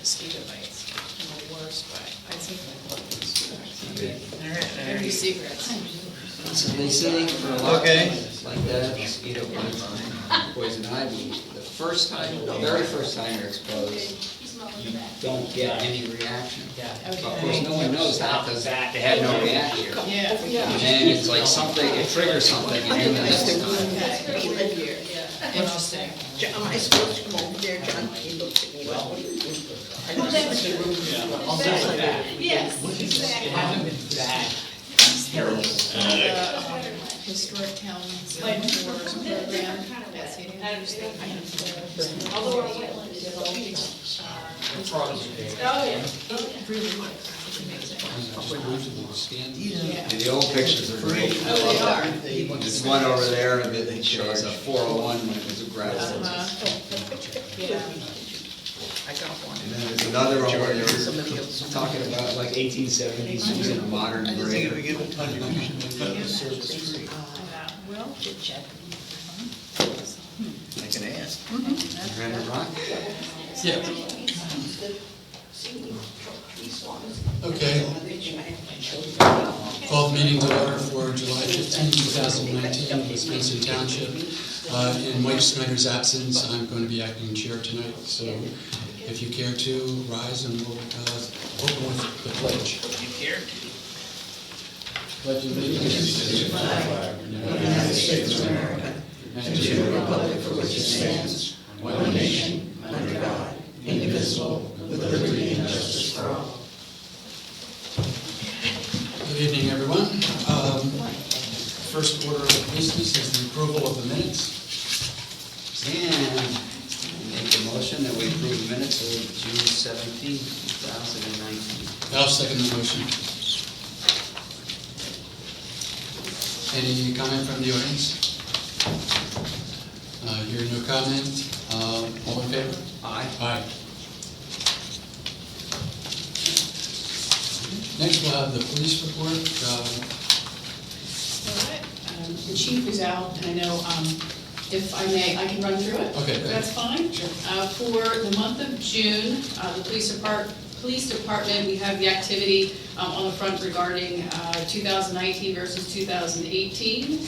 mosquito bites in the worst way. I think my Okay. Dirty secrets. So they say for a lot of Okay. things like that, mosquito bites, poison ivy, the very first time you're exposed, you don't get any reaction. Of course, no one knows that because they had no reaction. Yeah. And then it's like something, it triggers something and you the next time. Okay. We live here. Interesting. Am I supposed to come over there, John? He looked at me like, what are you doing? I know it's like a room. Yes, It hasn't been that terrible. Historic towns tours program that's hitting although our wetlands is developing. Oh, yeah. Yeah. And the old pictures are great. I love that. There's one over there that shows a 401 when it was a grass. Yeah. I got one. And then there's another one where they were talking about like 1870s using a modern I think if we grader. give a contribution, we got the service free. Well, Chit chat. I can ask. Granite Rock? Yeah, okay. Call the meeting to order for July 15, 2019, in Wisconsin Township. In Mike Snyder's absence, I'm going to be acting chair tonight, so if you care to rise and we'll open with the pledge. Pledge allegiance to the flag of the United States of America and to the republic for which it stands, one nation, under God, indivisible, with liberty and justice for all. Good evening, everyone. First order of business is the approval of the minutes. And make a motion that we approve the minutes of June 17, 2019. I'll second the motion. Any comment from the audience? Hearing no comment. All in favor? Aye. Aye. Next, we'll have the police report. all right. The chief is out, and I know, if I may, I can run through it. Okay, If that's fine. Sure. For the month of June, the police department, we have the activity on the front regarding 2019 versus 2018.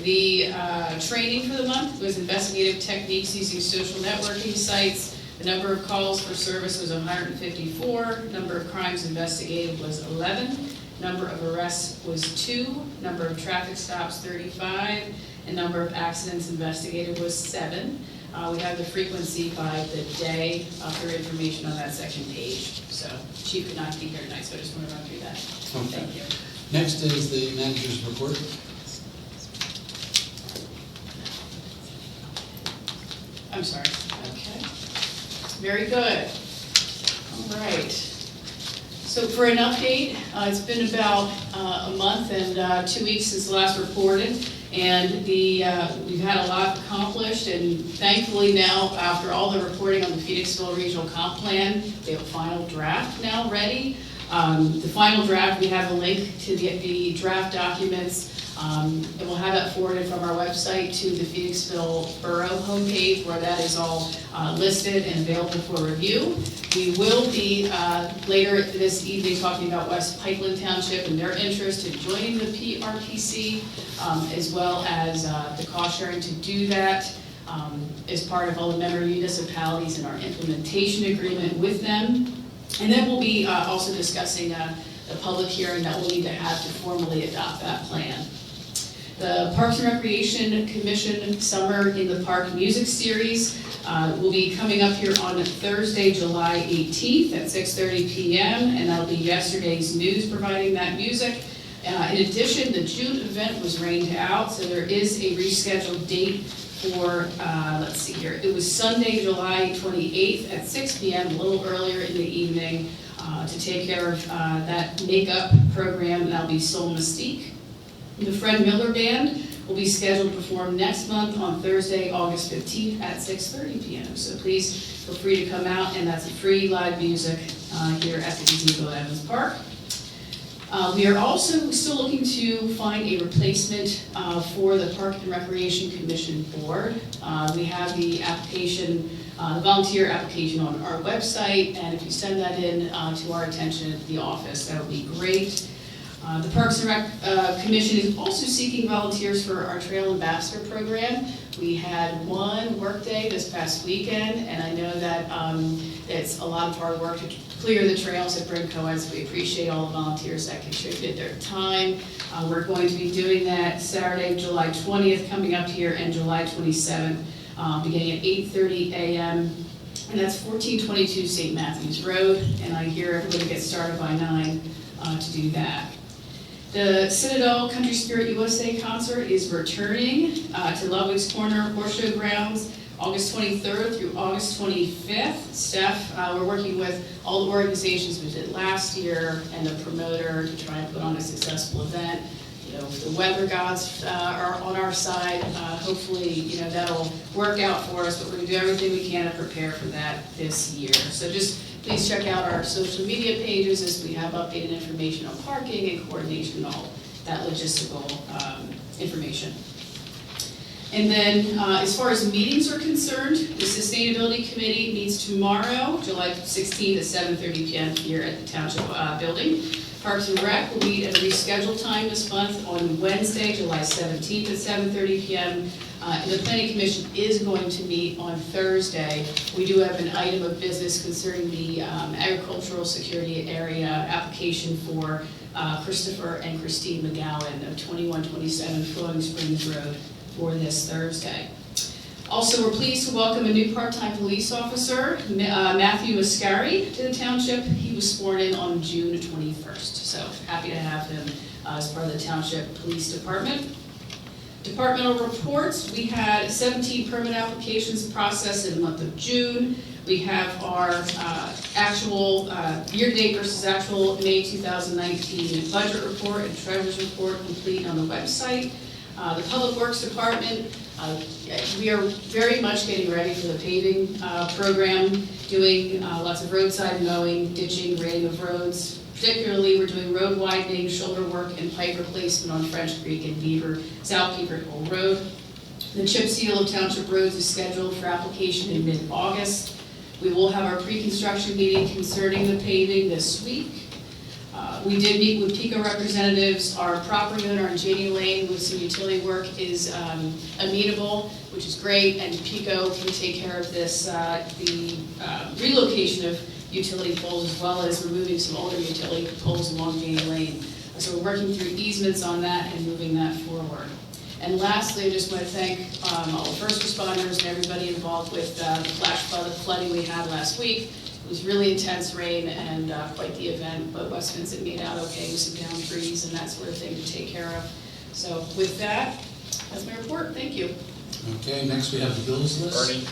The training for the month was investigative techniques using social networking sites. The number of calls for service was 154. Number of crimes investigated was 11. Number of arrests was 2. Number of traffic stops 35. And number of accidents investigated was 7. We have the frequency by the day for information on that second page. So Chief could not be here tonight, so I just want to run through that. Okay. Thank you. Next is the manager's report. I'm sorry. Okay. Very good. All right. So for an update, it's been about a month and 2 weeks since the last reported, and we've had a lot accomplished, and thankfully now, after all the reporting on the Phoenixville Regional Comp Plan, we have a final draft now ready. The final draft, we have a link to the draft documents, and we'll have that forwarded from our website to the Phoenixville Borough homepage, where that is all listed and available for review. We will be later this evening talking about West Pikeland Township and their interest in joining the PRPC, as well as the cost sharing to do that as part of all the member municipalities in our implementation agreement with them. And then we'll be also discussing the public hearing that we'll need to have to formally adopt that plan. The Parks and Recreation Commission Summer in the Park Music Series will be coming up here on Thursday, July 18th at 6:30 p.m. and that'll be yesterday's news providing that music. In addition, the June event was rained out, so there is a rescheduled date for, let's see here, it was Sunday, July 28th at 6 p.m., a little earlier in the evening, to take care of that makeup program, and that'll be Soul Mystique. The Fred Miller Band will be scheduled to perform next month on Thursday, August 15th at 6:30 p.m. So please feel free to come out, and that's free live music here at the gazebo at Evans Park. We are also still looking to find a replacement for the Park and Recreation Commission Board. We have the application the volunteer application on our website, and if you send that in to our attention at the office, that would be great. The Parks and Rec Commission is also seeking volunteers for our Trail Ambassador program. We had one workday this past weekend, and I know that it's a lot of hard work to clear the trails at Bryn Coed, so we appreciate all the volunteers that contributed their time. We're going to be doing that Saturday, July 20th, coming up here, and July 27th, beginning at 8:30 a.m. And that's 1422 St. Matthews Road, and I hear everybody gets started by 9 to do that. The Citadel Country Spirit USA concert is returning to Ludwig's Corner Horse Show Grounds August 23rd through August 25th. Steph, we're working with all the organizations we did last year and the promoter to try and put on a successful event. You know, if the weather gods are on our side, hopefully, you know, that'll work out for us, but we're gonna do everything we can to prepare for that this year. So just please check out our social media pages as we have updated information on parking and coordination and all that logistical information. And then as far as meetings are concerned, the Sustainability Committee meets tomorrow, July 16th at 7:30 p.m. here at the Township Building. Parks and Rec will meet at a rescheduled time this month on Wednesday, July 17th at 7:30 p.m. And the Planning Commission is going to meet on Thursday. We do have an item of business concerning the agricultural security area application for Christopher and Christine McGowan of 2127 Flowing Springs Road for this Thursday. Also, we're pleased to welcome a new part-time police officer, Matthew Mascari, to the township. He was sworn in on June 21st, so happy to have him as part of the Township Police Department. Departmental reports, we had 17 permit applications processed in the month of June. We have our actual year-to-date versus actual May 2019 budget report and treasurer's report complete on the website. The Public Works Department, we are very much getting ready for the paving program, doing lots of roadside mowing, ditching, grading of roads. Particularly, we're doing road widening, shoulder work, and pipe replacement on French Creek and South Beaver Hole Road. The chip seal of Township roads is scheduled for application in mid-August. We will have our pre-construction meeting concerning the paving this week. We did meet with PICO representatives. Our property owner on Janie Lane with some utility work is amenable, which is great, and PICO can take care of this, the relocation of utility poles as well as removing some older utility poles along Janie Lane. So we're working through easements on that and moving that forward. And lastly, I just want to thank all the first responders and everybody involved with the flash flooding we had last week. It was really intense rain and quite the event, but West Vincent made out okay with some downed trees and that sort of thing to take care of. So with that, that's my report. Thank you. Okay, next we have the bills list. Bernie?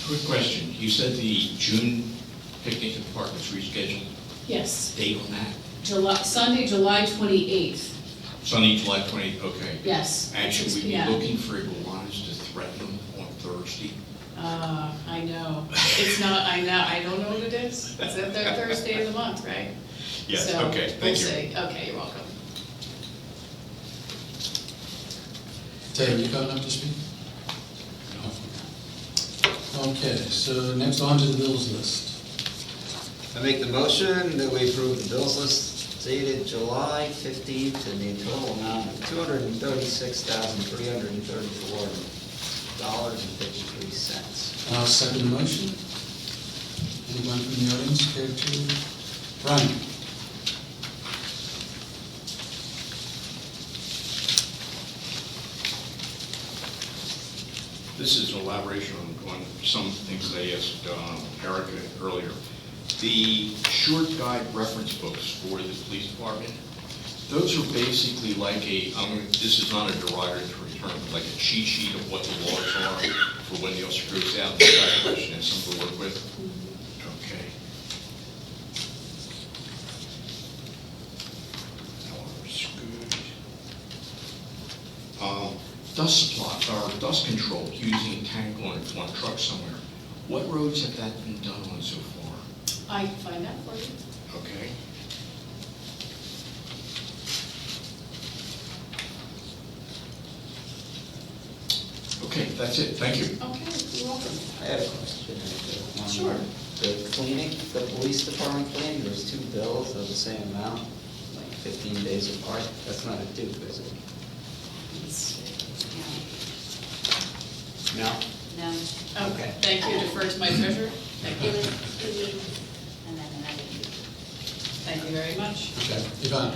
Quick question. You said the June picnic at the park was rescheduled. Yes, Date on that? Sunday, July 28th. Sunday, July 20th, okay. Yes. And should 6 we be p.m. looking for iguanas to threaten them on Thursday? I know. It's not, I don't know what it is. It's the third Thursday of the month, right? Yes, So, okay, we'll thank you. see. Okay, you're welcome. Taylor, you coming up to speak? Okay, so next on to the bills list. I make the motion that we approve the bills list dated July 15th in the total amount of $236,334.53. I'll second the motion. Anyone from the audience care to? Brian? This is an elaboration on some things that I asked Erica earlier. The short guide reference books for the police department, those are basically like this is not a derogatory term, but like a cheat sheet of what the laws are for when the officer goes out and got a question and something to work with. Okay. That looks good. Dust supply, or dust control using a tank on a truck somewhere. What roads have that been done on so far? I can find out for you. Okay. Okay, that's it, thank you. Okay, you're welcome. I had a question. On Sure. The cleaning, the police department cleaning, there's two bills of the same amount, like 15 days apart. That's not a dupe, is it? No? No. Okay, thank you, defer to my treasurer. Thank you. It was, and then another. Thank you very much. Okay, Yvonne?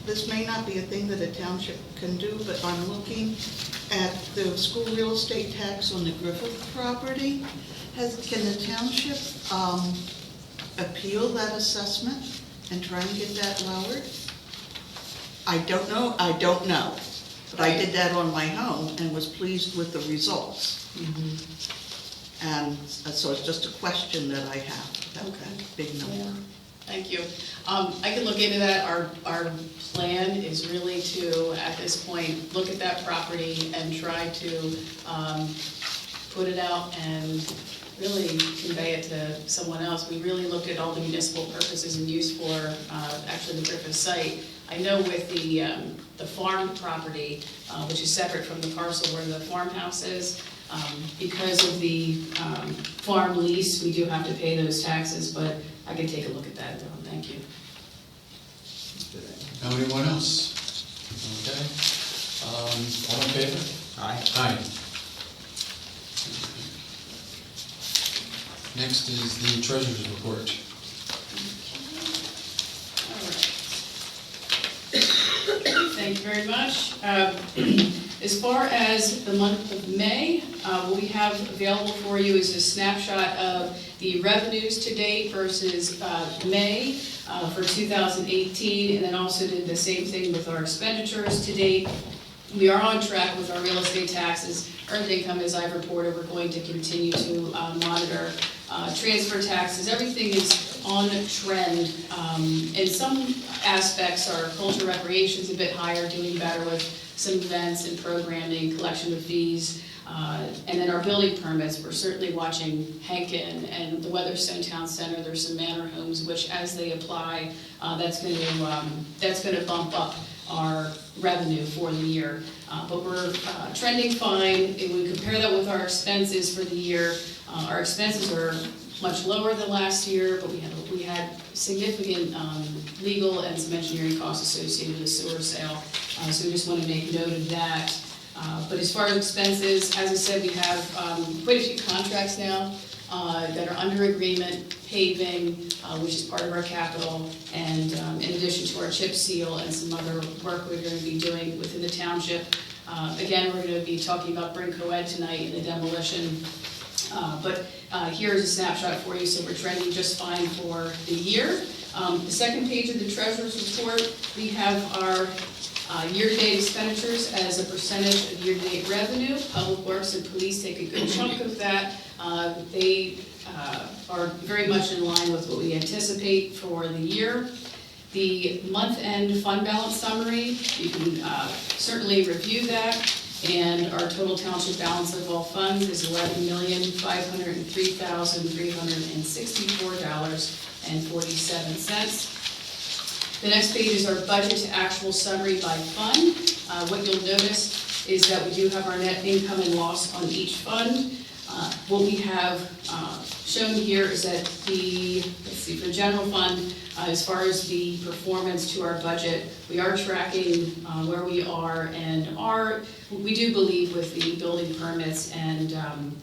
This may not be a thing that a township can do, but I'm looking at the school real estate tax on the Griffith property. Can the township, appeal that assessment and try and get that lowered? I don't know, but I did that on my home and was pleased with the results. And so it's just a question that I have, that big number. Thank you. I can look into that. Our plan is really to, at this point, look at that property and try to put it out and really convey it to someone else. We really looked at all the municipal purposes and use for actually the Griffith site. I know with the farm property, which is separate from the parcel where the farmhouse is, because of the farm lease, we do have to pay those taxes, but I can take a look at that, though. Thank you. Anyone else? Okay. All in favor? Aye. Aye. Next is the treasurer's report. All right. Thank you very much. As far as the month of May, what we have available for you is a snapshot of the revenues to date versus May for 2018, and then also did the same thing with our expenditures to date. We are on track with our real estate taxes. Earned income, as I've reported, we're going to continue to monitor. Transfer taxes, everything is on trend. In some aspects, our culture recreation is a bit higher, doing better with some events and programming, collection of fees. And then our building permits, we're certainly watching Henkin and the Weatherstone Town Center. There's some manor homes, which as they apply, that's going to bump up our revenue for the year. But we're trending fine. If we compare that with our expenses for the year, our expenses are much lower than last year, but we had significant legal and some engineering costs associated with the sewer sale. So we just want to make note of that. But as far as expenses, as I said, we have quite a few contracts now that are under agreement, paving, which is part of our capital, and in addition to our chip seal and some other work we're going to be doing within the township. Again, we're going to be talking about Brinco Ed tonight in the demolition. But here's a snapshot for you, so we're trending just fine for the year. The second page of the treasurer's report, we have our year-to-date expenditures as a percentage of year-to-date revenue. Public Works and Police take a good chunk of that. They are very much in line with what we anticipate for the year. The month-end fund balance summary, you can certainly review that. And our total township balance of all funds is $11,503,364.47. The next page is our budget to actual summary by fund. What you'll notice is that we do have our net income and loss on each fund. What we have shown here is that the general fund, as far as the performance to our budget, we are tracking where we are, and we do believe with the building permits and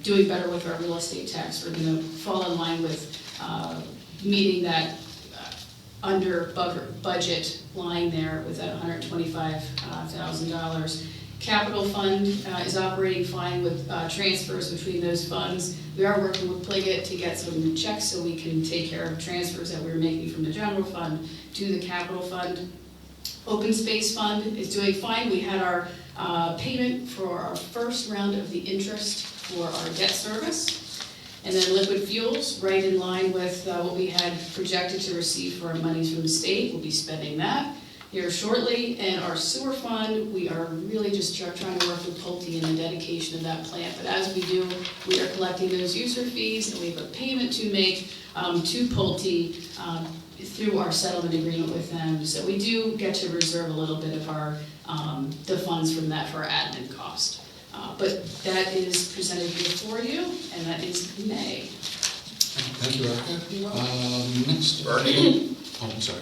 doing better with our real estate tax, we're going to fall in line with meeting that under budget line there with that $125,000. Capital fund is operating fine with transfers between those funds. We are working with Pliget to get some checks so we can take care of transfers that we're making from the general fund to the capital fund. Open space fund is doing fine. We had our payment for our first round of the interest for our debt service. And then liquid fuels, right in line with what we had projected to receive for our monies from the state. We'll be spending that here shortly. And our sewer fund, we are really just trying to work with Pulte in the dedication of that plant. But as we do, we are collecting those user fees, and we have a payment to make to Pulte through our settlement agreement with them. So we do get to reserve a little bit of our the funds from that for our admin cost. But that is presented here for you, and that is May. Thank you, Erica. Next. Bernie? Oh, I'm sorry.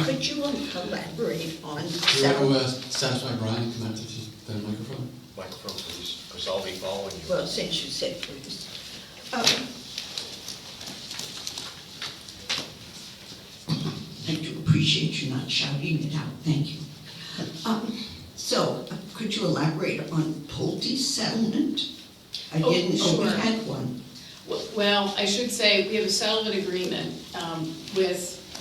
Could you elaborate on? Do you want to satisfy Brian and come out to the microphone? Microphone, please, because I'll be following you. Well, since you said please. I do appreciate you not shouting it out, thank you. So, could you elaborate on Pulte's settlement? I Oh, didn't know we sure. had one. Well, I should say, we have a settlement agreement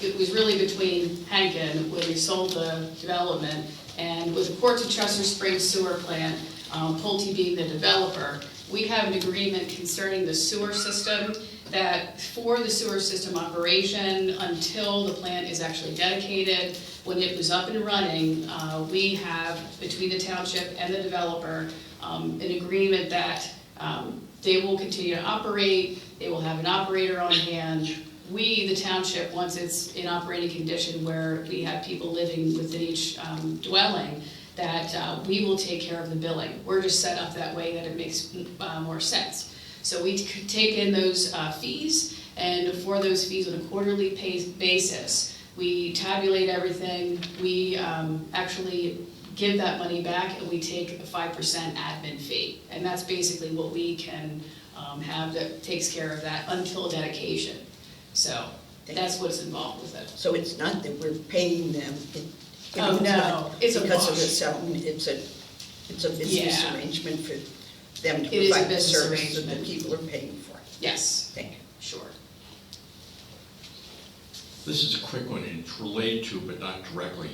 it was really between Henkin, when we sold the development, and with the Ports of Chester Springs sewer plant, Pulte being the developer, we have an agreement concerning the sewer system, that for the sewer system operation, until the plant is actually dedicated, when it was up and running, we have, between the township and the developer, an agreement that they will continue to operate, they will have an operator on hand. We, the township, once it's in operating condition where we have people living within each dwelling, that we will take care of the billing. We're just set up that way that it makes more sense. So we take in those fees, and for those fees on a quarterly basis, we tabulate everything, we actually give that money back, and we take a 5% admin fee. And that's basically what we can have that takes care of that until dedication. So that's what's involved with it. So it's not that we're paying them. Oh, no, it's a because of the wash. settlement, it's a business Yeah. arrangement for them to It is a provide the business service that the arrangement. people are paying for. Yes, Thank you. sure. This is a quick one, and it's related to, but not directly.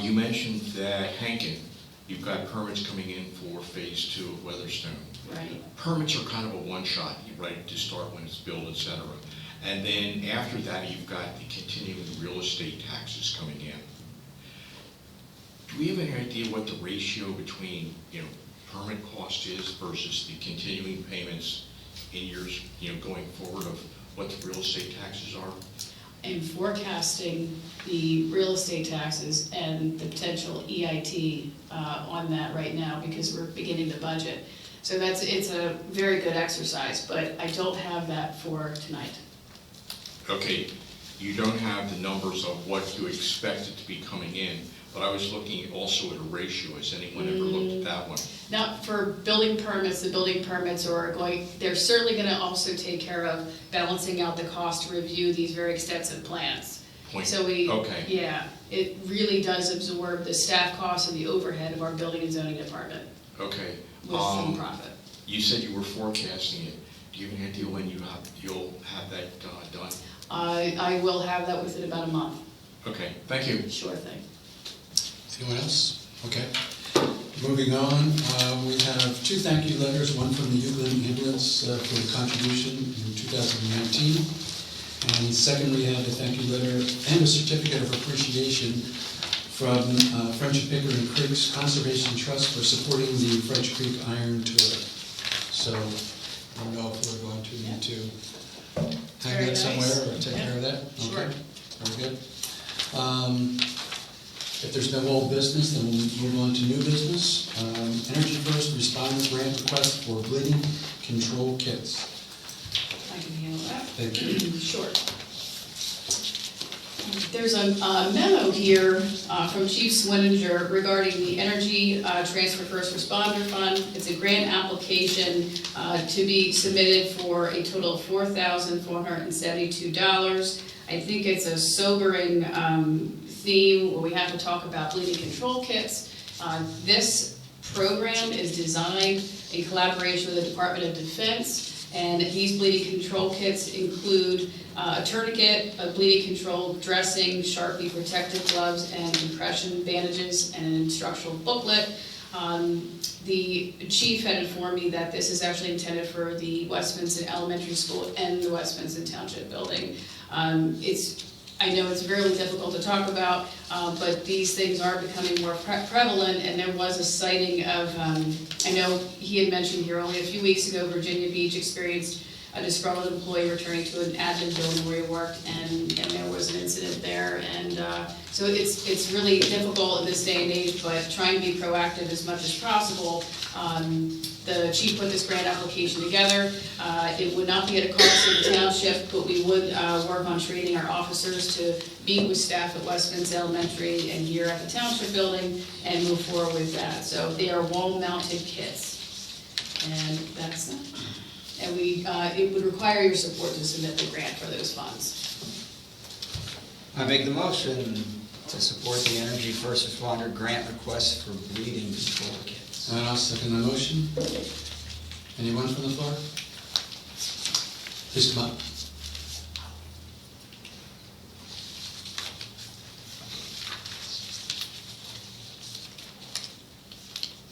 You mentioned that Henkin, you've got permits coming in for phase 2 of Weatherstone. Right. Permits are kind of a one-shot, right, to start when it's built, et cetera. And then after that, you've got the continuing real estate taxes coming in. Do we have any idea what the ratio between, permit cost is versus the continuing payments in years, going forward, of what the real estate taxes are? And forecasting the real estate taxes and the potential EIT on that right now, because we're beginning the budget. So it's a very good exercise, but I don't have that for tonight. Okay, you don't have the numbers of what you expected to be coming in, but I was looking also at a ratio. Has anyone ever looked at that one? Now, for building permits, the building permits they're certainly gonna also take care of balancing out the cost to review these very extensive plans. So Okay. yeah, it really does absorb the staff costs and the overhead of our building and zoning department Okay. with some profit. You said you were forecasting it. Do you have any idea when you'll have that done? I will have that within about a month. Okay, thank you. Sure thing. Anyone else? Okay. Moving on, we have 2 thank you letters, one from the Euclid Ambulance for the contribution in 2019. And second, we have a thank you letter and a certificate of appreciation from Friendship Pickering Creek's Conservation Trust for supporting the French Creek Iron Tour. So, I don't know if we're going to need to hang Very that nice. somewhere or take care of that? Sure. Okay, very good. If there's no old business, then we'll move on to new business. Energy First Responder Grant Request for Bleeding Control Kits. I can handle that. Thank you. Sure. There's a memo here from Chief Swinninger regarding the Energy Transfer First Responder Fund. It's a grant application to be submitted for a total of $4,472. I think it's a sobering theme where we have to talk about bleeding control kits. This program is designed in collaboration with the Department of Defense, and these bleeding control kits include a tourniquet, a bleeding control dressing, Sharpie protective gloves, and compression bandages, and an instructional booklet. The chief had informed me that this is actually intended for the West Vincent Elementary School and the West Vincent Township building. I know it's really difficult to talk about, but these things are becoming more prevalent, and there was a sighting of, I know he had mentioned here only a few weeks ago, Virginia Beach experienced a disgruntled employee returning to an admin building where he worked, and there was an incident there, and so it's really difficult in this day and age, but trying to be proactive as much as possible. The chief put this grant application together. It would not be at a cost to the township, but we would work on training our officers to meet with staff at Westminster Elementary and here at the township building and move forward with that. So they are wall-mounted kits, and that's it. And it would require your support to submit the grant for those funds. I make the motion to support the Energy First Responder grant request for bleeding control kits. And I'll second the motion. Anyone from the floor? Please come up.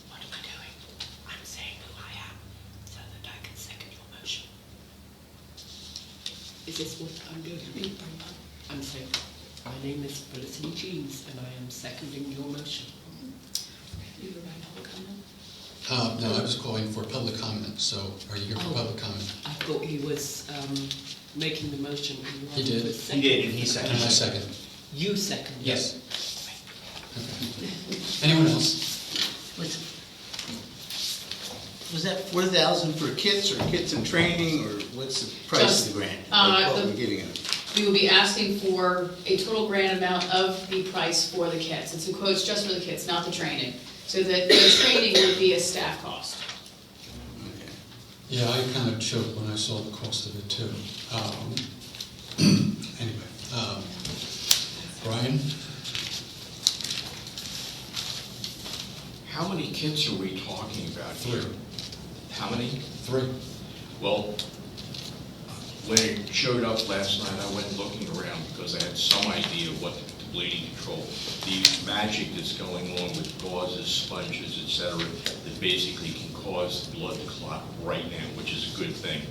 What am I doing? I'm saying who I am, so that I can second your motion. Is this what I'm doing? I'm saying, my name is Felicity Jeans, and I am seconding your motion. You were right, public comment? No, I was calling for public comment, so are you here for public comment? I thought he was making the motion. And He did. was He seconding. did, and he And seconded I it. second. You seconded. Yes. Okay. Anyone else? Was that 4,000 for kits, or kits and training, or what's the price of the grant? Like what we're giving them? We will be asking for a total grant amount of the price for the kits. It's in quotes just for the kits, not the training. So that the training would be a staff cost. Okay. Yeah, I kind of choked when I saw the cost of it too. Anyway, Brian? How many kits are we talking about here? 3. How many? 3. Well, when it showed up last night, I went looking around because I had some idea what the bleeding control, the magic that's going on with gauzes, sponges, etc., that basically can cause the blood to clot right now, which is a good thing.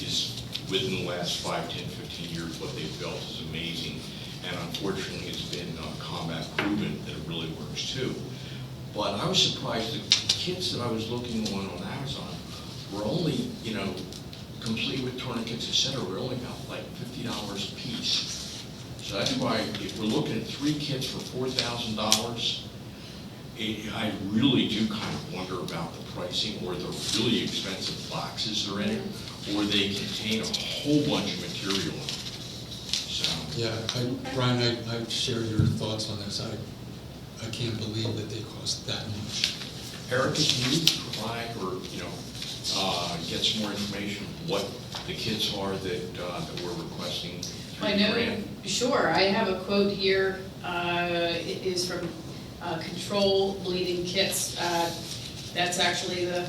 Is within the last 5, 10, 15 years, what they've built is amazing. And unfortunately, it's been combat proven that it really works too. But I was surprised the kits that I was looking on Amazon were only, complete with tourniquets, etc., were only about like $50 a piece. So that's why if we're looking at 3 kits for $4,000, I really do kind of wonder about the pricing, or the really expensive boxes that are in it, or they contain a whole bunch of material in it. So, Yeah, Brian, I share your thoughts on this. I can't believe that they cost that much. Erica, can you provide or, get some more information on what the kits are that we're requesting through I the know, grant? sure, I have a quote here, it is from Control Bleeding Kits. That's actually the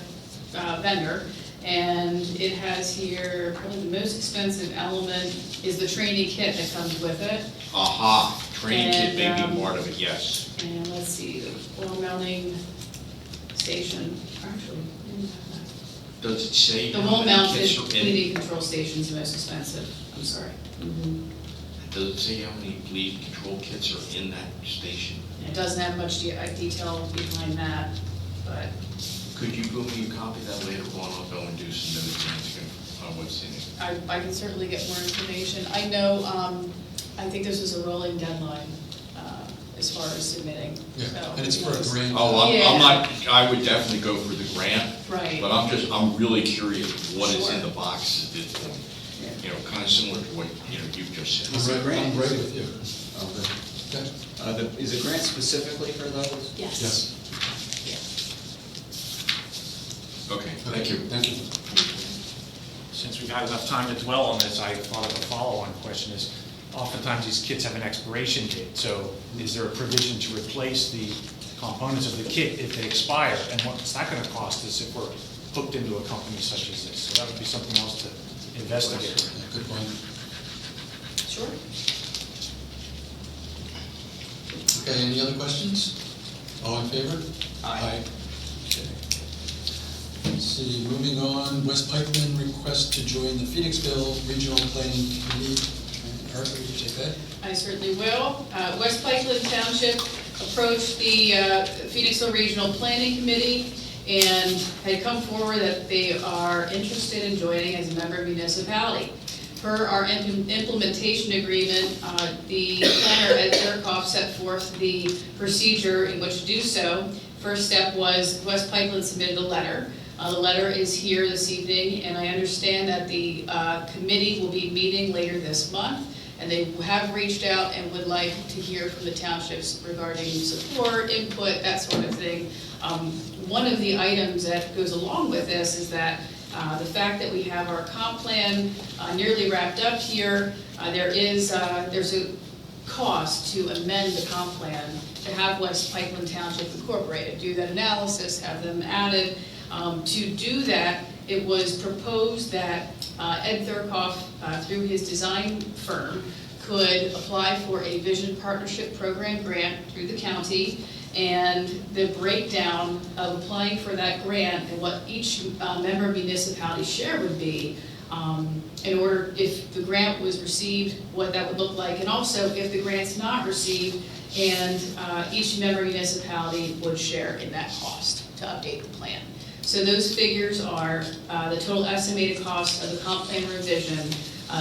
vendor, and it has here, probably the most expensive element is the training kit that comes with it. Aha, training kit may And, be part of it, yes. And let's see, the wall mounting station, actually, we didn't have that. Does it say The how wall many mounted kits are in it? bleeding control station is the most expensive, I'm sorry. Does it say how many bleed control kits are in that station? It doesn't have much detail behind that, but Could you give me a copy of that later on? I'll go and do some notes on what's in it. I can certainly get more information. I know, I think this was a rolling deadline as far as submitting. Yeah, So, and it's for a grant. Oh, I'm Yeah. not, I would definitely go for the grant. Right. But I'm really curious what is in Sure. the boxes that, kind of similar to what, you've just said. I'm right with you. Okay. Is the grant specifically for those? Yes. Okay, thank you. Thank you. Since we've had enough time to dwell on this, I thought of a follow-on question is, oftentimes these kits have an expiration date, so is there a provision to replace the components of the kit if they expire? And what's that gonna cost us if we're hooked into a company such as this? So that would be something else to investigate. Good point. Sure. Okay, any other questions? All in favor? Aye. Okay. Let's see, moving on, West Pipeline request to join the Phoenixville Regional Planning Committee. Erica, will you take that? I certainly will. West Pipeline Township approached the Phoenixville Regional Planning Committee and had come forward that they are interested in joining as a member municipality. Per our implementation agreement, the planner Ed Zerkoff set forth the procedure in which to do so. First step was West Pipeline submitted a letter. The letter is here this evening, and I understand that the committee will be meeting later this month, and they have reached out and would like to hear from the townships regarding support, input, that sort of thing. One of the items that goes along with this is that the fact that we have our comp plan nearly wrapped up here, there's a cost to amend the comp plan to have West Pipeline Township incorporated, do that analysis, have them added. To do that, it was proposed that Ed Zerkoff, through his design firm, could apply for a Vision Partnership Program grant through the county, and the breakdown of applying for that grant and what each member municipality share would be, in order, if the grant was received, what that would look like, and also if the grant's not received, and each member municipality would share in that cost to update the plan. So those figures are, the total estimated cost of the comp plan revision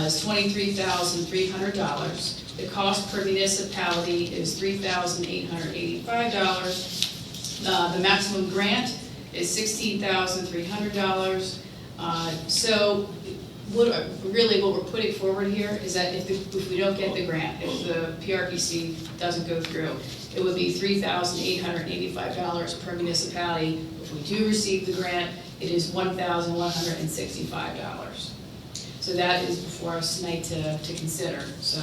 is $23,300. The cost per municipality is $3,885. The maximum grant is $16,300. So what we're putting forward here is that if we don't get the grant, if the PRPC doesn't go through, it would be $3,885 per municipality. If we do receive the grant, it is $1,165. So that is before us tonight to consider. So,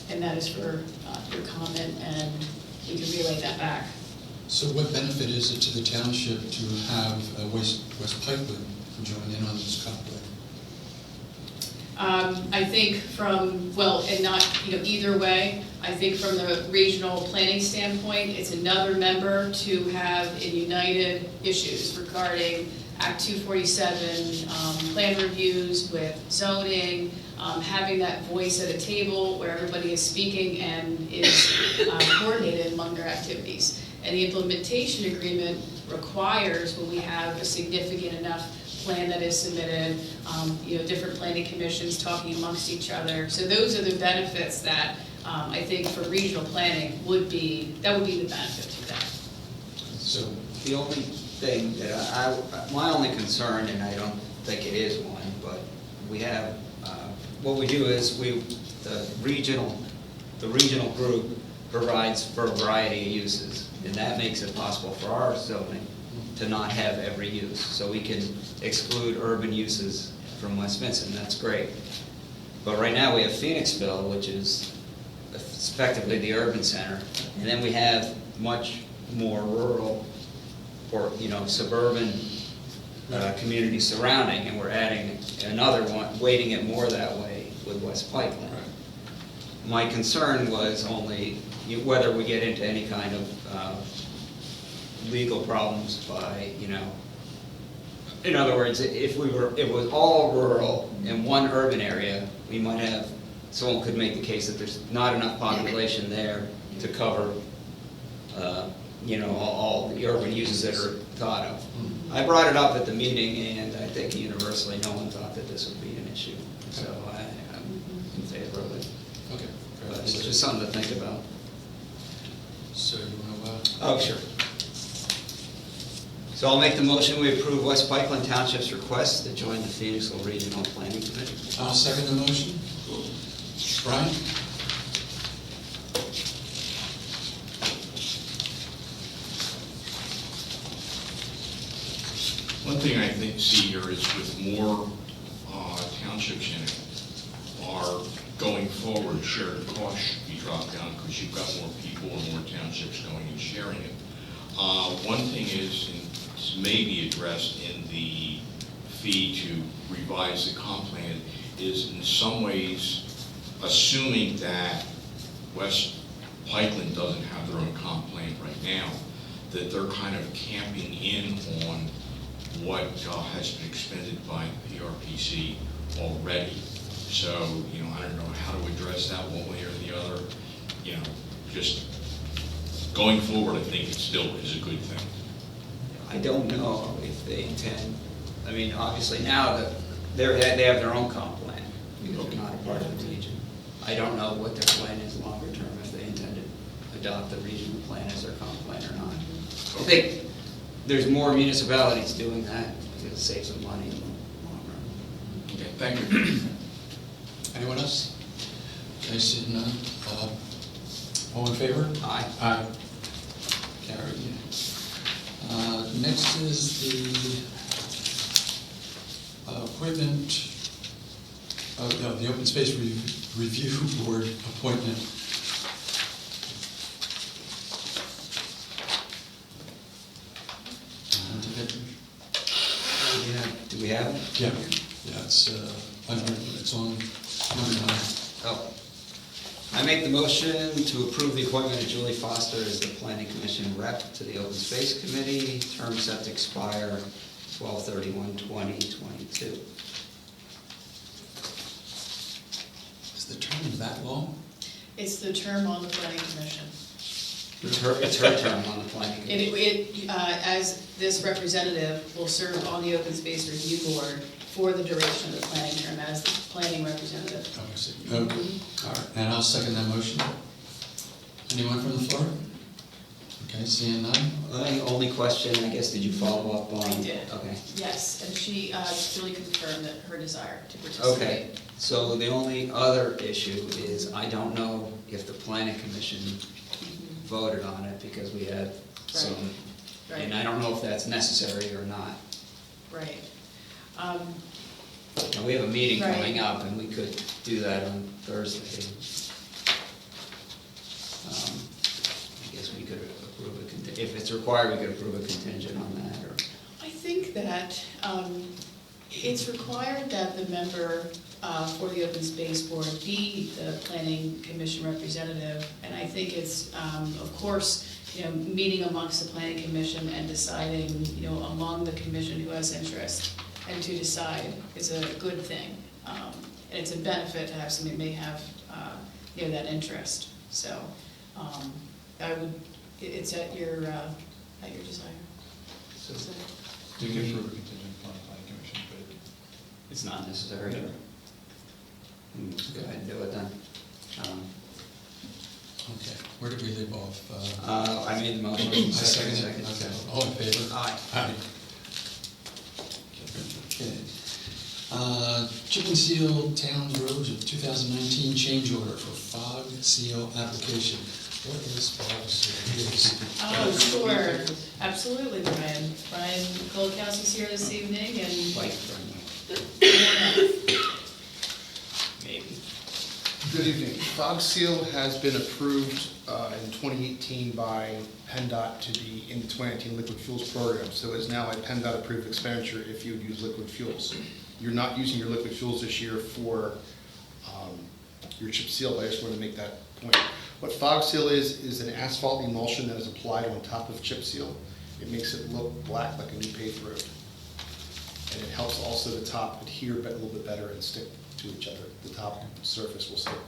and that is for your comment, and we can relay that back. So what benefit is it to the township to have West Pipeline join in on this comp plan? I think from, well, and not, either way, I think from the regional planning standpoint, it's another member to have in united issues regarding Act 247, plan reviews with zoning, having that voice at a table where everybody is speaking and is coordinated among their activities. And the implementation agreement requires, when we have a significant enough plan that is submitted, different planning commissions talking amongst each other. So those are the benefits that I think for regional planning would be the benefit to that. So the only thing that my only concern, and I don't think it is one, but we have, what we do is the regional group provides for a variety of uses, and that makes it possible for our zoning to not have every use. So we can exclude urban uses from West Vincent, that's great. But right now we have Phoenixville, which is effectively the urban center, and then we have much more rural or suburban communities surrounding, and we're adding another one, weighting it more that way with West Pipeline. Right. My concern was only whether we get into any kind of legal problems by, in other words, if it was all rural in one urban area, we might have, someone could make the case that there's not enough population there to cover, all the urban uses that are thought of. I brought it up at the meeting, and I think universally no one thought that this would be an issue. So I'm in favor of it. Okay. But it's just something to think about. So you want to... Oh, sure. So I'll make the motion, we approve West Pipeline Township's request to join the Phoenixville Regional Planning Commission. I'll second the motion. Brian? One thing I see here is with more townships in it, are going forward, share the cost should be dropped down because you've got more people and more townships going and sharing it. One thing is, and this may be addressed in the fee to revise the comp plan, is in some ways assuming that West Pipeline doesn't have their own comp plan right now, that they're kind of camping in on what has been expended by PRPC already. So, I don't know how to address that one way or the other. Just going forward, I think it still is a good thing. I don't know if they intend, I mean, obviously now that they have their own comp plan, because they're not a part of the region. I don't know what their plan is longer term, if they intend to adopt the regional plan as their comp plan or not. I think there's more municipalities doing that because it saves them money in the long run. Okay, thank you. Anyone else? Okay, seeing none. All in favor? Aye. Aye. Carried. Next is the appointment of the Open Space Review Board appointment. Do we have it? Yeah, it's on number 9. Oh. I make the motion to approve the appointment of Julie Foster as the Planning Commission rep to the Open Space Committee, term set to expire 12/31/2022. Is the term that long? It's the term on the planning commission. It's her term on the Planning Commission. As this representative will serve on the Open Space Review Board for the duration of the planning term as the planning representative. Oh, I see. Okay, all right, and I'll second that motion. Anyone from the floor? Okay, seeing none? The only question, I guess, did you follow up on? I did. Okay. Yes, and she really confirmed that her desire to participate. Okay, so the only other issue is I don't know if the Planning Commission voted on it because we had some, Right. and I don't know if that's necessary or not. Right. Now, we have a meeting Right. coming up, and we could do that on Thursday. I guess we could approve a if it's required, we could approve a contingent on that, or. I think that it's required that the member for the Open Space Board be the Planning Commission representative, and I think it's, of course, meeting amongst the Planning Commission and deciding, among the commission who has interest, and to decide is a good thing. And it's a benefit to have somebody who may have, that interest. So, it's at your desire. So You can approve a contingent upon the planning commission, but it's not necessary. No. Go ahead and do it then. Okay, where did we leave off? I made the motion. I second it. Okay, all in favor? Aye. Aye. Okay. Chip and seal Town Roads of 2019 change order for fog seal application. What is fog seal? Oh, sure, absolutely, Brian. Brian Goldkowski's here this evening, and Bike friendly. Maybe. Good evening. Fog seal has been approved in 2018 by PennDOT to be in the 2019 liquid fuels program. So it is now a PennDOT approved expenditure if you would use liquid fuels. You're not using your liquid fuels this year for your chip seal, but I just wanted to make that point. What fog seal is an asphalt emulsion that is applied on top of chip seal. It makes it look black like a new paved road. And it helps also the top adhere a little bit better and stick to each other. The top surface will stick.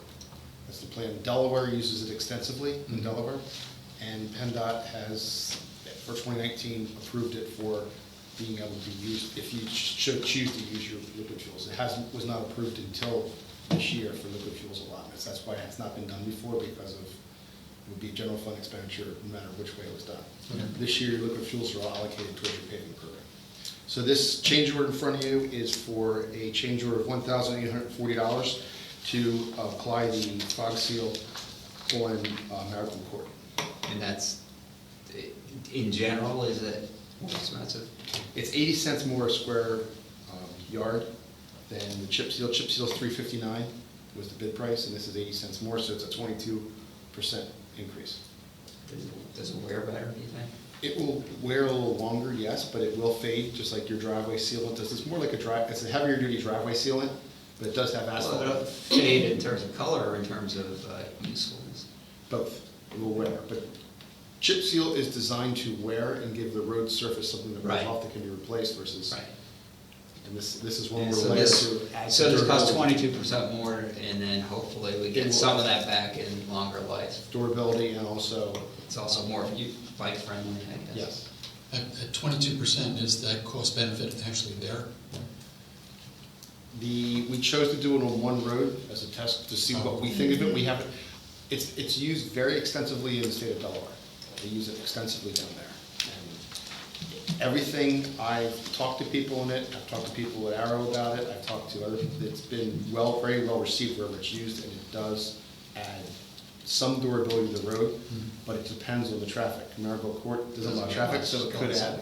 That's the plan. Delaware uses it extensively in Delaware, and PennDOT has, for 2019, approved it for being able to be used if you should choose to use your liquid fuels. It was not approved until this year for liquid fuels allotments. That's why it's not been done before, because of it would be a general fund expenditure no matter which way it was done. Okay. This year, your liquid fuels are all allocated towards your paving program. So this change order in front of you is for a change order of $1,840 to apply the fog seal on Miracle Court. And that's, in general, is it more expensive? It's 80 cents more a square yard than the chip seal. Chip seal is $3.59 was the bid price, and this is 80 cents more, so it's a 22% increase. Does it wear better, do you think? It will wear a little longer, yes, but it will fade, just like your driveway sealant does. It's more like it's a heavier duty driveway sealant, but it does have asphalt. Well, it'll fade in terms of color or in terms of usefulness? Both. It will wear, but chip seal is designed to wear and give the road surface something that wears off that can be replaced versus. Right. And this is one And we're so layered this, to add. so this costs durability. 22% more, and then hopefully we get some of that back in longer life. Durability and also. It's also more bike friendly, I guess. Yes. At 22%, is that cost benefit actually there? We chose to do it on one road as a test to see what we think of it. We haven't, it's used very extensively in the state of Delaware. They use it extensively down there. And everything, I've talked to people in it, I've talked to people at Arrow about it, I've talked to other people, it's been very well received wherever it's used, and it does add some durability to the road, but it depends on the traffic. Marigold Court doesn't have a lot of traffic, so it could add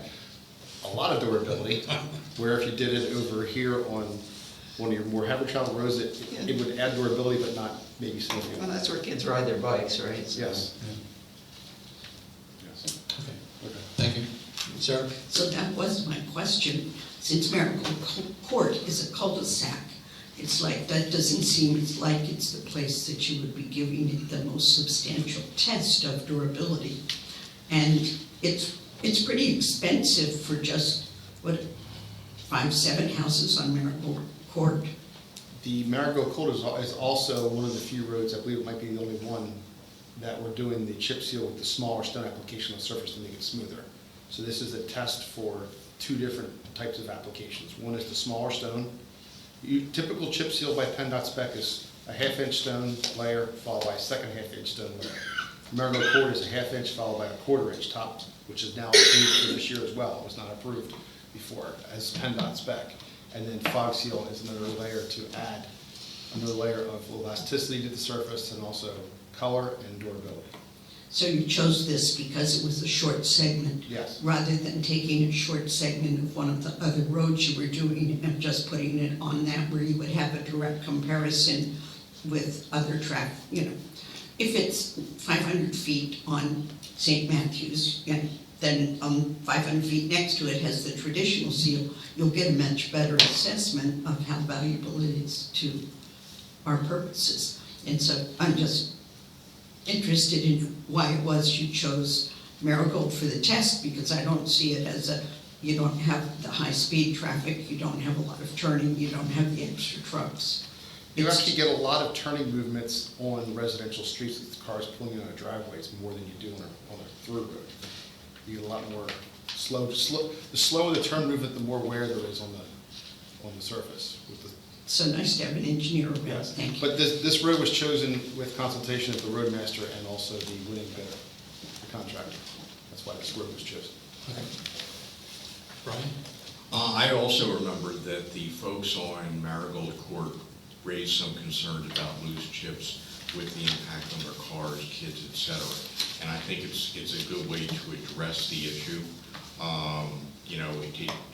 a lot of durability, where if you did it over here on one of your more heavy travel roads, it would add durability, but not maybe significant. Well, that's where kids ride their bikes, right? So- Yes. Okay, thank you. Sarah? So that was my question. Since Marigold Court is a cul-de-sac, it's like, that doesn't seem like it's the place that you would be giving it the most substantial test of durability. And it's pretty expensive for just, 5-7 houses on Marigold Court. The Marigold Court is also one of the few roads, I believe it might be the only one, that we're doing the chip seal with the smaller stone application on the surface to make it smoother. So this is a test for 2 different types of applications. One is the smaller stone. Typical chip seal by PennDOT spec is a 1/2-inch stone layer followed by a second 1/2-inch stone layer. Marigold Court is a 1/2 inch followed by a 1/4 inch top, which is now approved for this year as well. It was not approved before as PennDOT spec. And then fog seal is another layer to add another layer of elasticity to the surface and also color and durability. So you chose this because it was a short segment? Yes. Rather than taking a short segment of one of the other roads you were doing and just putting it on that where you would have a direct comparison with other traffic, If it's 500 feet on St. Matthews, and then 500 feet next to it has the traditional seal, you'll get a much better assessment of how valuable it is to our purposes. And so I'm just interested in why it was you chose Marigold for the test, because I don't see it as you don't have the high-speed traffic, you don't have a lot of turning, you don't have the extra trucks. You actually get a lot of turning movements on residential streets with cars pulling in on driveways more than you do on a through road. You get a lot more the slower the turn movement, the more wear there is on the surface. So nice to have an engineer around, Yes. thank you. But this road was chosen with consultation with the roadmaster and also the winning bidder, the contractor. That's why this road was chosen. Okay. Brian? I also remembered that the folks on Marigold Court raised some concerns about loose chips with the impact on their cars, kids, etc. And I think it's a good way to address the issue.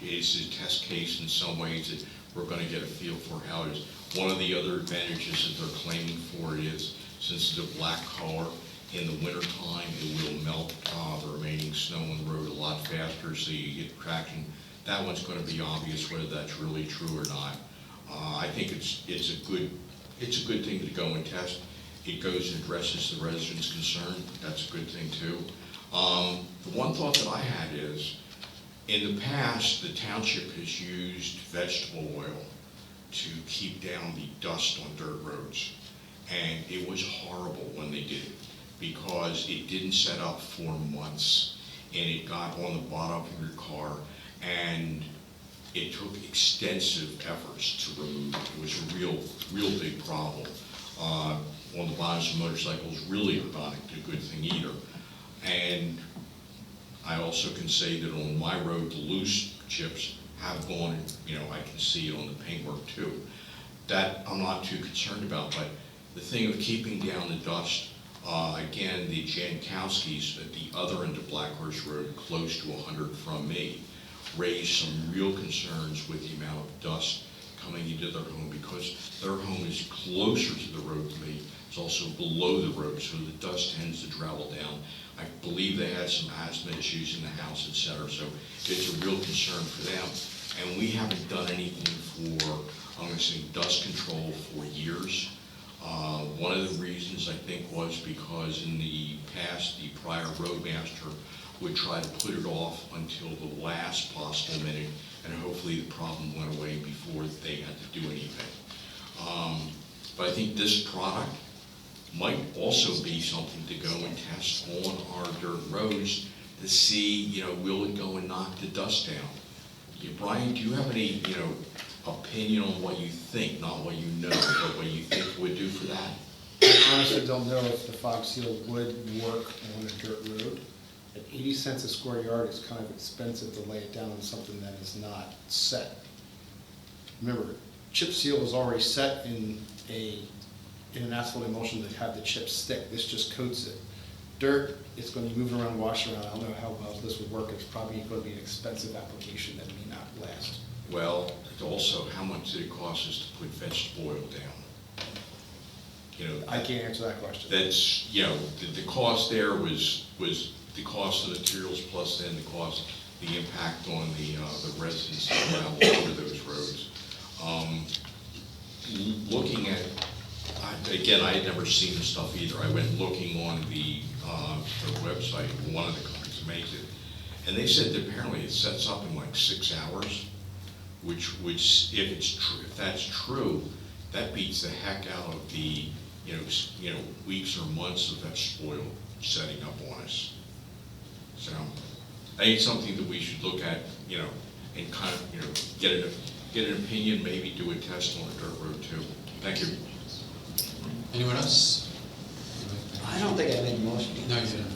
It is a test case in some ways that we're going to get a feel for how it is. One of the other advantages that they're claiming for is, since it's a black color, in the wintertime it will melt the remaining snow on the road a lot faster, so you get traction. That one's going to be obvious whether that's really true or not. I think it's a good thing to go and test. It goes and addresses the residents' concern. That's a good thing too. The one thought that I had is, in the past, the township has used vegetable oil to keep down the dust on dirt roads. And it was horrible when they did it, because it didn't set up for months, and it got on the bottom of your car, and it took extensive efforts to remove it. It was a real big problem. On the bottoms of motorcycles really are not a good thing either. And I also can say that on my road, the loose chips have gone, I can see it on the paintwork too. That I'm not too concerned about, but the thing of keeping down the dust, again, the Jankowskis at the other end of Black Horse Road, close to 100 from me, raised some real concerns with the amount of dust coming into their home, because their home is closer to the road than me. It's also below the road, so the dust tends to travel down. I believe they had some asthma issues in the house, etc. So it's a real concern for them. And we haven't done anything for, I'm going to say, dust control for years. One of the reasons, I think, was because in the past, the prior roadmaster would try to put it off until the last possible minute, and hopefully the problem went away before they had to do anything. But I think this product might also be something to go and test on our dirt roads to see, will it go and knock the dust down? Brian, do you have any, opinion on what you think, not what you know, but what you think would do for that? I honestly don't know if the fog seal would work on a dirt road. At 80 cents a square yard, it's kind of expensive to lay it down on something that is not set. Remember, chip seal is already set in an asphalt emulsion that have the chips stick. This just coats it. Dirt, it's going to be moving around, washing around. I don't know how well this would work. It's probably going to be an expensive application that may not last. Well, also, how much did it cost us to put vegetable oil down? I can't answer that question. That's, the cost there was the cost of the materials plus then the impact on the residents that travel over those roads. Looking at, again, I had never seen this stuff either. I went looking on the website, one of the companies that makes it, and they said that apparently it sets up in like 6 hours, which if that's true, that beats the heck out of the weeks or months of that spoil setting up on us. So I think it's something that we should look at, and kind of get an opinion, maybe do a test on a dirt road too. Thank you. Anyone else? I don't think I made the motion. No, you didn't.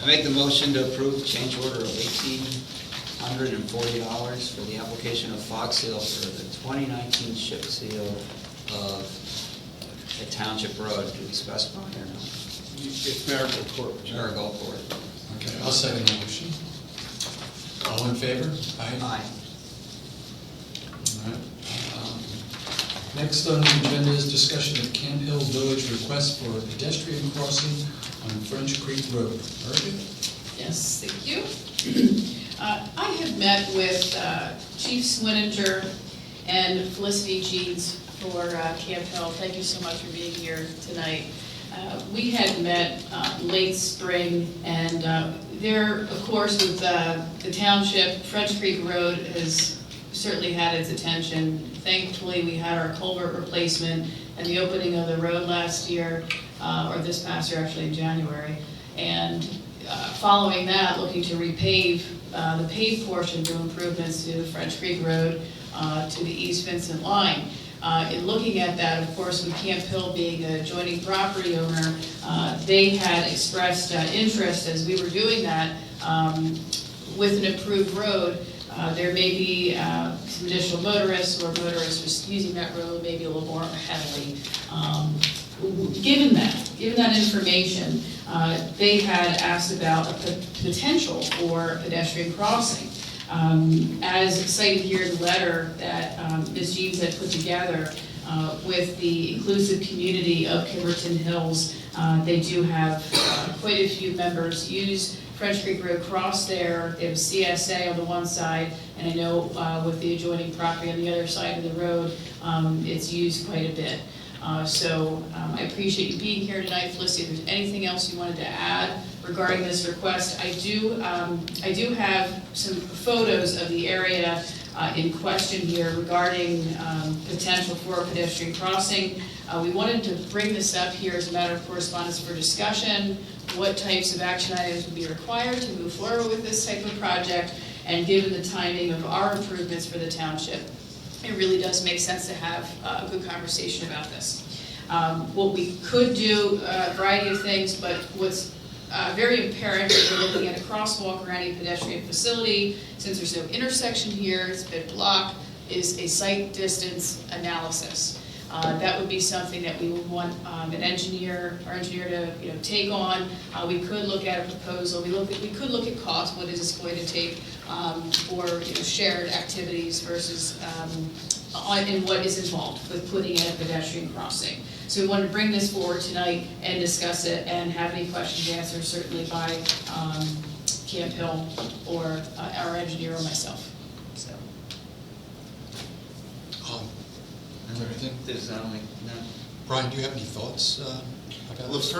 I make the motion to approve change order of $1,840 for the application of fog seal for the 2019 chip seal of a township road. Do we specify or not? It's Marigold Court. Marigold Court. Okay, I'll second the motion. All in favor? Aye. All right. Next on the agenda is discussion of Camp Hill Village request for a pedestrian crossing on French Creek Road. Erica? Yes, thank you. I have met with Chief Swininger and Felicity Jeans for Camp Hill. Thank you so much for being here tonight. We had met late spring, and there, of course, with the township, French Creek Road has certainly had its attention. Thankfully, we had our culvert replacement and the opening of the road last year, or this past year, actually in January. And following that, looking to repave the paved portion, do improvements to French Creek Road to the East Vincent line. In looking at that, of course, with Camp Hill being a adjoining property owner, they had expressed interest as we were doing that with an improved road. There may be some additional motorists or motorists just using that road maybe a little more heavily. Given that information, they had asked about a potential for pedestrian crossing. As cited here in the letter that Ms. Jeeves had put together with the inclusive community of Kiverton Hills, they do have quite a few members use French Creek Road, cross there. They have CSA on the one side, and I know with the adjoining property on the other side of the road, it's used quite a bit. So I appreciate you being here tonight, Felicity. If there's anything else you wanted to add regarding this request, I do have some photos of the area in question here regarding potential for a pedestrian crossing. We wanted to bring this up here as a matter of correspondence for discussion, what types of action items would be required to move forward with this type of project, and given the timing of our improvements for the township, it really does make sense to have a good conversation about this. What we could do, a variety of things, but what's very apparent if we're looking at a crosswalk or any pedestrian facility, since there's no intersection here, it's been blocked, is a site distance analysis. That would be something that we would want our engineer to take on. We could look at a proposal. We could look at cost. What is this going to take for shared activities versus and what is involved with putting in a pedestrian crossing. So we wanted to bring this forward tonight and discuss it, and have any questions answered certainly by Camp Hill or our engineer or myself. So. Everything? There's only, no. Brian, do you have any thoughts about Well, this?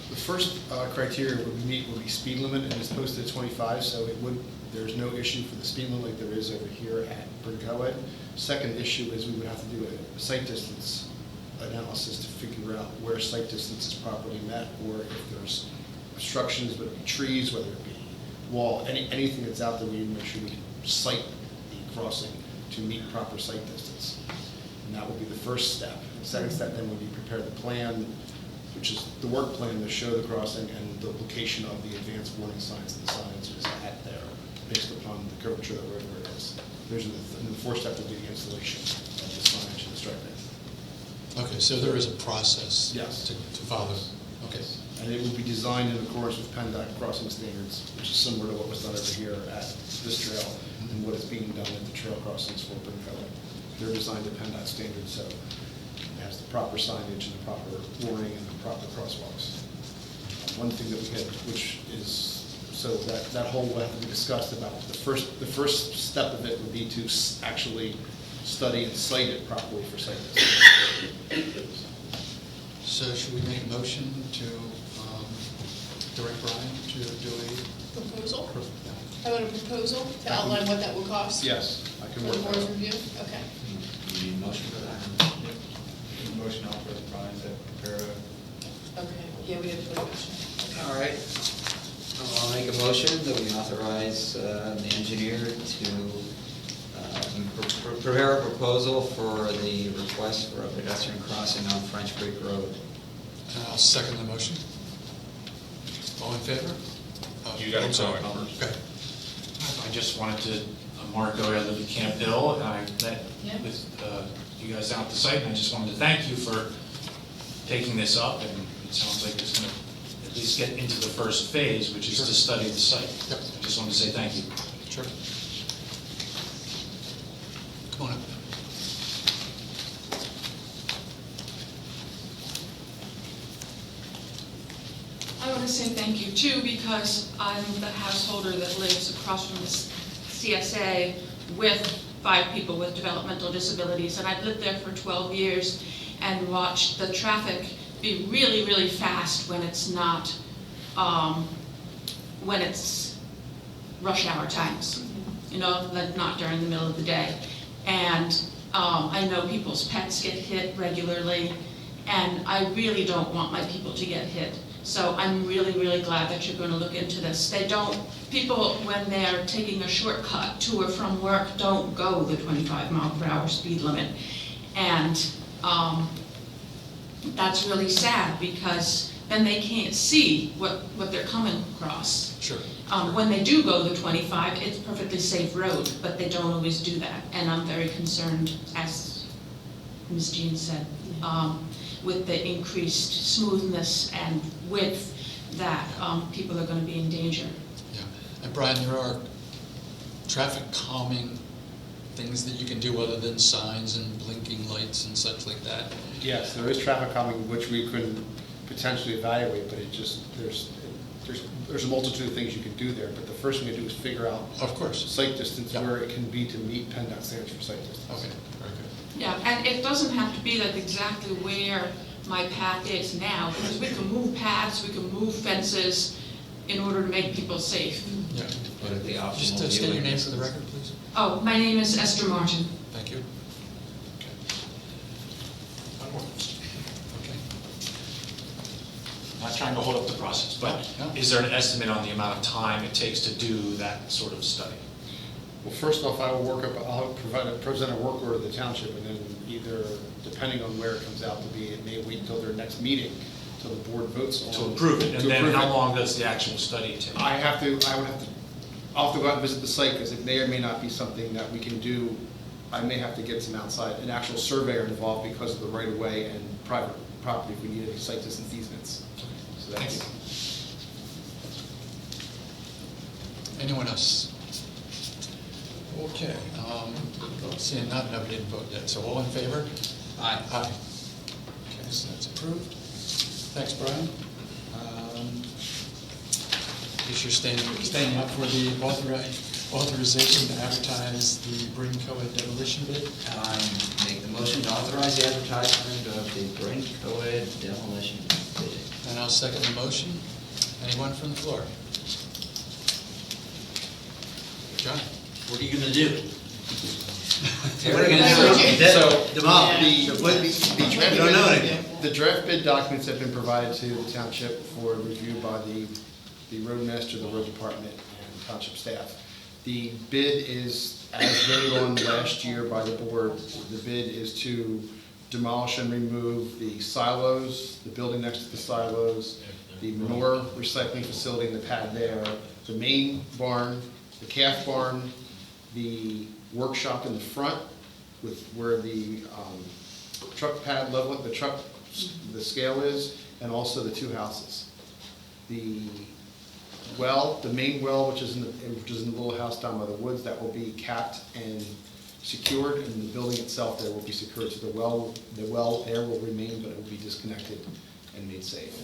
The first criteria would meet would be speed limit, and it's posted at 25, so there's no issue for the speed limit like there is over here at Brincoed. Second issue is we would have to do a site distance analysis to figure out where site distance is properly met, or if there's obstructions, whether it be trees, whether it be wall, anything that's out there, we need to make sure we can site the crossing to meet proper site distance. And that will be the first step. The second step then would be prepare the plan, which is the work plan to show the crossing and the location of the advanced warning signs and the signs is at there, based upon the curvature of the road where it is. And the fourth step will be the installation of the signage and the striping. Okay, so there is a process Yes. to follow. Okay. And it will be designed in accordance with PennDOT crossing standards, which is similar to what was done over here at this trail and what is being done at the trail crossings for Brinco. They're designed to PennDOT standards, so it has the proper signage and the proper warning and the proper crosswalks. One thing that we had, which is, so that whole will have to be discussed about. The first step of it would be to actually study and cite it properly for site distance. So should we make a motion to direct Brian to do a... Proposal? Yeah. How about a proposal to outline what that will cost? Yes, I For can the work that board's out. review? Okay. You need a motion for that? Motion out for Brian to prepare a Okay, yeah, we have to put a motion. Okay. All right. I'll make a motion that we authorize the engineer to prepare a proposal for the request for a pedestrian crossing on French Creek Road. I'll second the motion. All in favor? You gotta I'm sorry. go first. Okay. I just wanted to, Marco, I live in Camp Hill, and I met Yeah. with you guys out at the site, and I just wanted to thank you for taking this up, and it sounds like it's going to at least get into the first phase, which is to study the site. Yep. I just wanted to say thank you. Sure. Come on up. I want to say thank you too, because I'm the householder that lives across from the CSA with 5 people with developmental disabilities, and I've lived there for 12 years and watched the traffic be really, really fast when it's not, when it's rush hour times, you know, like not during the middle of the day. And I know people's pets get hit regularly, and I really don't want my people to get hit. So I'm really, really glad that you're going to look into this. People, when they're taking a shortcut to or from work, don't go the 25-mile-per-hour speed limit. And that's really sad, because then they can't see what they're coming across. Sure. When they do go the 25, it's a perfectly safe road, but they don't always do that. And I'm very concerned, as Ms. Jean said, with the increased smoothness and width, that people are going to be in danger. Yeah. And Brian, there are traffic calming things that you can do other than signs and blinking lights and such like that. Yes, there is traffic calming which we could potentially evaluate, but there's a multitude of things you can do there. But the first thing to do is figure out, of course, site distance, yeah, where it can be to meet PennDOT standards for site distance. Okay, very good. Yeah, and it doesn't have to be like exactly where my path is now, because we can move paths, we can move fences in order to make people safe. Yeah. What are the optimal Just state your viewing name for the distances? record, please. Oh, my name is Esther Martin. Thank you. Okay. Not trying to hold up the process, but No. is there an estimate on the amount of time it takes to do that sort of study? Well, first off, I'll present a work order to the township, and then either, depending on where it comes out to be, it may wait until their next meeting, until the board votes on. To approve it, and to then approve how it. long does the actual study take? I'll have to go out and visit the site, because it may or may not be something that we can do. I may have to get an actual surveyor involved because of the right of way and private property if we need any site distance easements. So that's. Thank you. Anyone else? Okay, seeing none, nobody didn't vote yet, so all in favor? Aye. Aye. Okay, so that's approved. Thanks, Brian. Guess you're standing up for the authorization to advertise the Brinco demolition bid? I make the motion to authorize the advertisement of the Brinco demolition bid. And I'll second the motion. Anyone from the floor? John? What are you gonna do? What are you gonna do? So, demolish, Yeah. no, no, The draft bid documents have been provided to the township for review by the roadmaster, the road department, and township staff. The bid is, as voted on last year by the board, the bid is to demolish and remove the silos, the building next to the silos, the manure recycling facility and the pad there, the main barn, the calf barn, the workshop in the front with where the truck pad level, the scale is, and also the two houses. The well, the main well, which is in the little house down by the woods, that will be capped and secured, and the building itself there will be secured. So the well air will remain, but it will be disconnected and made safe.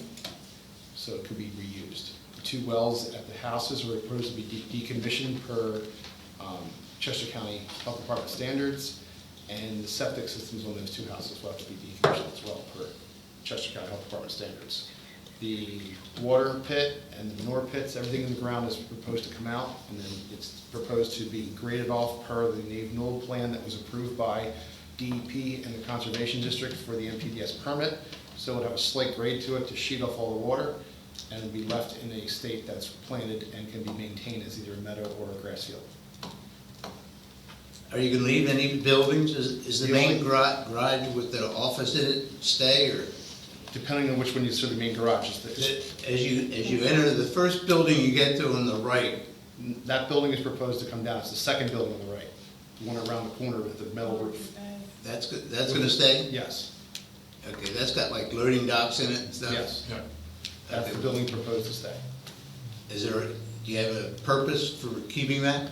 So it could be reused. The two wells at the houses are proposed to be decommissioned per Chester County Health Department standards, and the septic systems on those two houses will have to be decommissioned as well per Chester County Health Department standards. The water pit and the manure pits, everything in the ground is proposed to come out, and then it's proposed to be graded off per the Nave Newell plan that was approved by DEP and the Conservation District for the NPDS permit. So it'll have a slight grade to it to sheet off all the water, and it'll be left in a state that's planted and can be maintained as either a meadow or a grass field. Are you gonna leave any buildings? Is the main garage with the office in it stay, or? Depending on which one you see the main garage. As you enter the first building you get to on the right. That building is proposed to come down. It's the second building on the right, the one around the corner with the metal roof. That's good. That's gonna stay? Yes. Okay, that's got like loading docks in it and stuff? Yes. That's the building proposed to stay. Do you have a purpose for keeping that?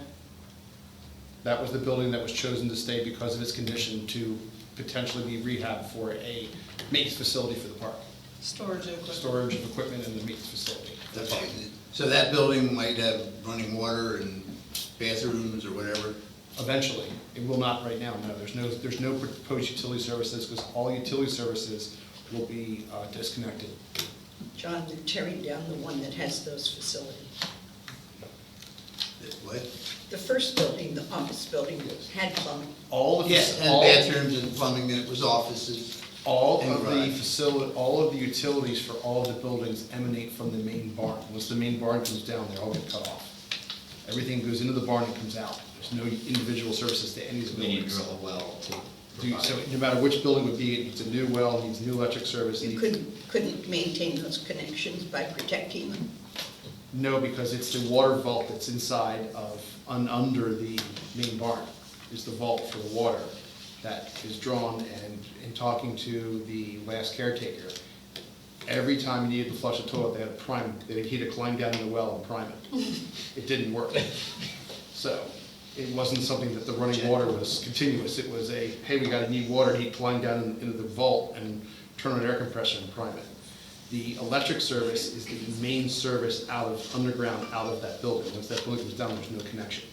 That was the building that was chosen to stay because of its condition to potentially be rehab for a maintenance facility for the park. Storage of equipment. Storage of equipment and the maintenance facility. Okay. So that building might have running water and bathrooms or whatever? Eventually. It will not right now, no. There's no proposed utility services because all utility services will be disconnected. John, they're tearing down the one that has those facilities. What? The first building, the office building, had plumbing. Yes, and bathrooms and plumbing, and it was offices. All and of the garage. facility, all of the utilities for all of the buildings emanate from the main barn. Once the main barn comes down, they all get cut off. Everything goes into the barn and comes out. There's no individual services to any of the We need to buildings. drill a well to provide. So no matter which building would be, it needs a new well, needs new electric service. You couldn't maintain those connections by protecting them? No, because it's the water vault that's inside of, under the main barn, is the vault for the water that is drawn, and in talking to the last caretaker, every time you needed to flush a toilet, they had to prime, he'd to climb down in the well and prime it. It didn't work. So, it wasn't something that the running water was continuous, it was a, hey, we need water, and he'd climb down into the vault and turn on an air compressor and prime it. The electric service is the main service out of, underground, out of that building. Once that building comes down, there's no connection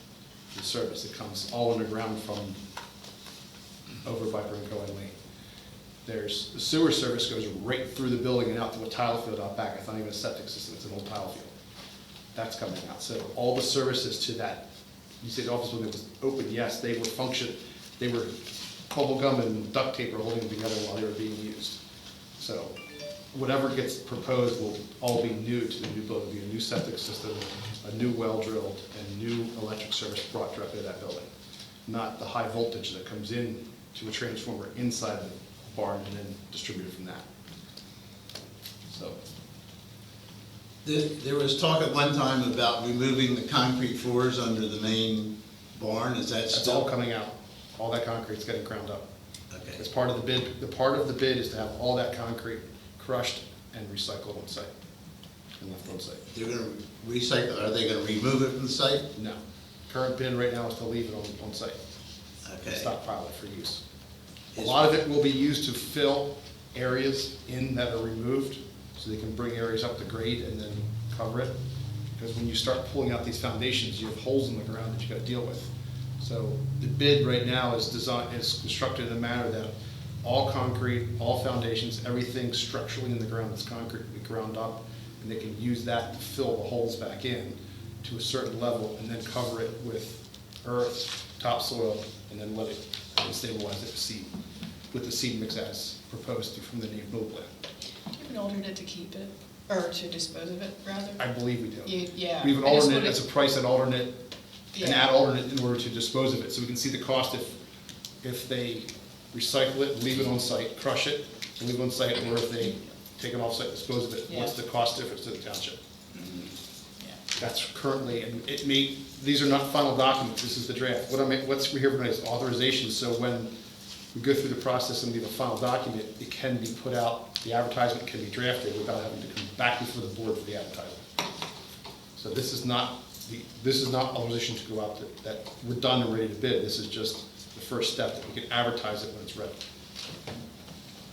to the service. It comes all underground from over by Brinco and Lane. The sewer service goes right through the building and out to a tile field out back. It's not even a septic system, it's an old tile field. That's coming out. So all the services to that, you say the office building was open, yes, they were bubble gum and duct tape were holding them together while they were being used. So whatever gets proposed will all be new to the new building. It'll be a new septic system, a new well drilled, and new electric service brought directly to that building. Not the high voltage that comes in to a transformer inside the barn and then distributed from that. So. There was talk at one time about removing the concrete floors under the main barn. Is that That's still? all coming out. All that concrete's getting ground up. Okay. As part of the bid, the part of the bid is to have all that concrete crushed and recycled on site and left on site. They're gonna recycle, are they gonna remove it from the site? No. Current bid right now is to leave it on site. Okay. Stockpile it for use. A lot of it will be used to fill areas in that are removed, so they can bring areas up to grade and then cover it. Because when you start pulling out these foundations, you have holes in the ground that you gotta deal with. So the bid right now is constructed in a manner that all concrete, all foundations, everything structurally in the ground that's concrete will be ground up, and they can use that to fill the holes back in to a certain level, and then cover it with earth, topsoil, and then let it stabilize it with the seed mix as proposed from the new plan. You have an alternate to keep it, or to dispose of it, rather? I believe we do. Yeah. We have an I just alternate, wanted- as a price at alternate, an Yeah. ad alternate in order to dispose of it, so we can see the cost if they recycle it, leave it on site, crush it, and leave it on site, or if they take it off site, dispose of it, what's Yeah. the cost difference to the township? Yeah. That's currently, and it may, these are not final documents, this is the draft. What's here tonight is authorization, so when we go through the process and leave a final document, it can be put out, the advertisement can be drafted without having to come back before the board for the advertisement. So this is not authorization to go out that we're done and ready to bid, this is just the first step, that we can advertise it when it's ready.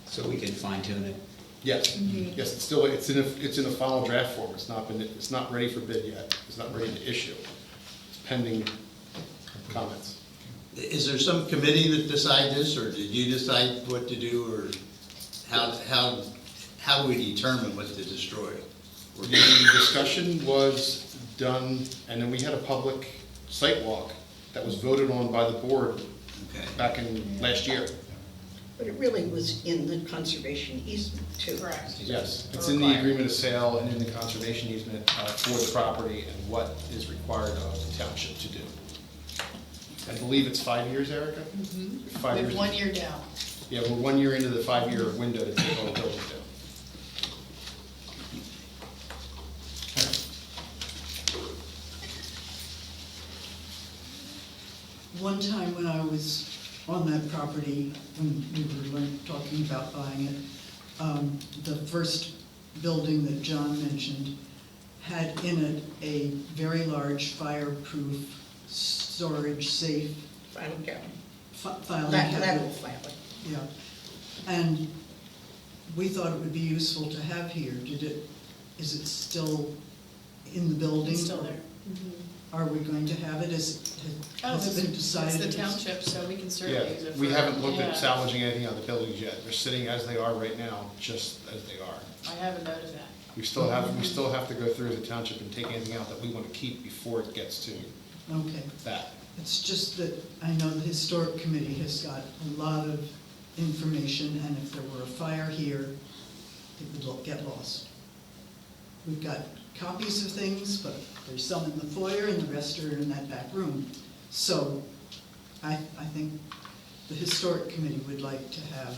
So we can fine tune it. Yes, yes, it's in a final draft form, it's not ready for bid yet, it's not ready to issue. It's pending comments. Is there some committee that decide this, or did you decide what to do, or how do we determine what to destroy? The discussion was done, and then we had a public site walk that was voted on by the board back in last year. But it really was in the conservation easement too. Correct. Yes, it's in the agreement of sale and in the conservation easement for the property and what is required of the township to do. I believe it's 5 years, Erica? 5 With years. 1 year down. Yeah, we're 1 year into the 5-year window to take all the buildings down. One time when I was on that property, when we were talking about buying it, the first building that John mentioned had in it a very large fireproof storage safe. Filing cabinet. Filing Lateral cabinet. filing. Yeah, and we thought it would be useful to have here. Is it still in the building? It's still there. Are we going to have it? Has it been decided? It's the township, so we can certainly use Yeah, it. we for- haven't looked yeah. at salvaging anything out of the buildings yet. They're sitting as they are right now, just as they are. I have a note of that. We still have to go through as a township and take anything out that we want to keep before it gets to Okay. that. It's just that I know the historic committee has got a lot of information, and if there were a fire here, it would get lost. We've got copies of things, but there's some in the foyer and the rest are in that back room. So I think the historic committee would like to have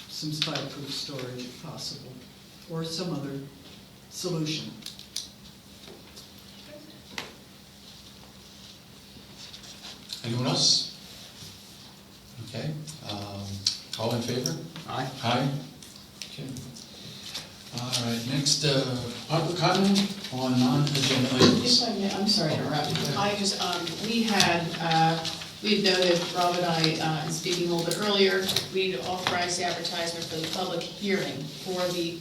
some fireproof storage if possible, or some other solution. Anyone else? Okay, all in favor? Aye. Aye. Okay. All right, next, public comment on non-agenda items. If I may, I'm sorry to interrupt. I just, we had noted, Rob and I, in speaking a little bit earlier, we'd authorized the advertisement for the public hearing for the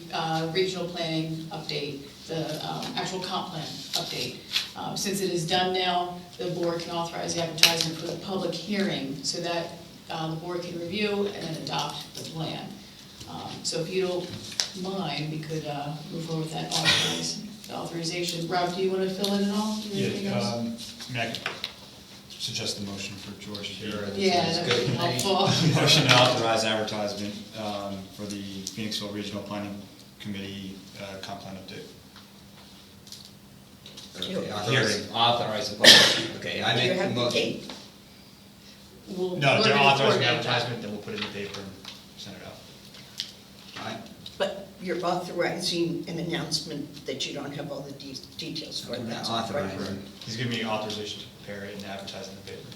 regional planning update, the actual comp plan update. Since it is done now, the board can authorize the advertisement for the public hearing so that the board can review and then adopt the plan. So if you don't mind, we could move forward with that authorization. Rob, do you want to fill in at all? Do you have anything else? I can suggest the motion for George here. Sure. Yeah, That's that'd be good. helpful. Motion to authorize advertisement for the Phoenixville Regional Planning Committee comp plan update. Okay, Hearing. authorize the public, okay, I Do you make the have the motion. date? We'll- No, we're they're gonna authorizing the coordinate that. advertisement, then we'll put it in the paper and send it out. Aye. But you're authorizing an announcement that you don't have all the details for. I'm That's not right. authorizing. He's giving me authorization to prepare it and advertise in the paper.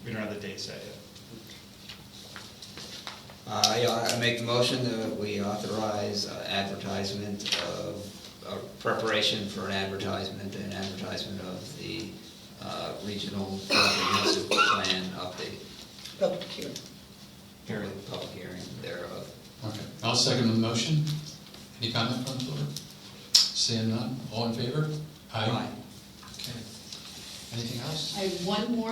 We don't have the date set yet. I make the motion that we authorize advertisement of, preparation for an advertisement of the regional comprehensive plan update. Public hearing. Period. Public hearing thereof. Okay, I'll second the motion. Any comment from the floor? Seeing none, all in favor? Aye. Okay. Anything else? I have one more.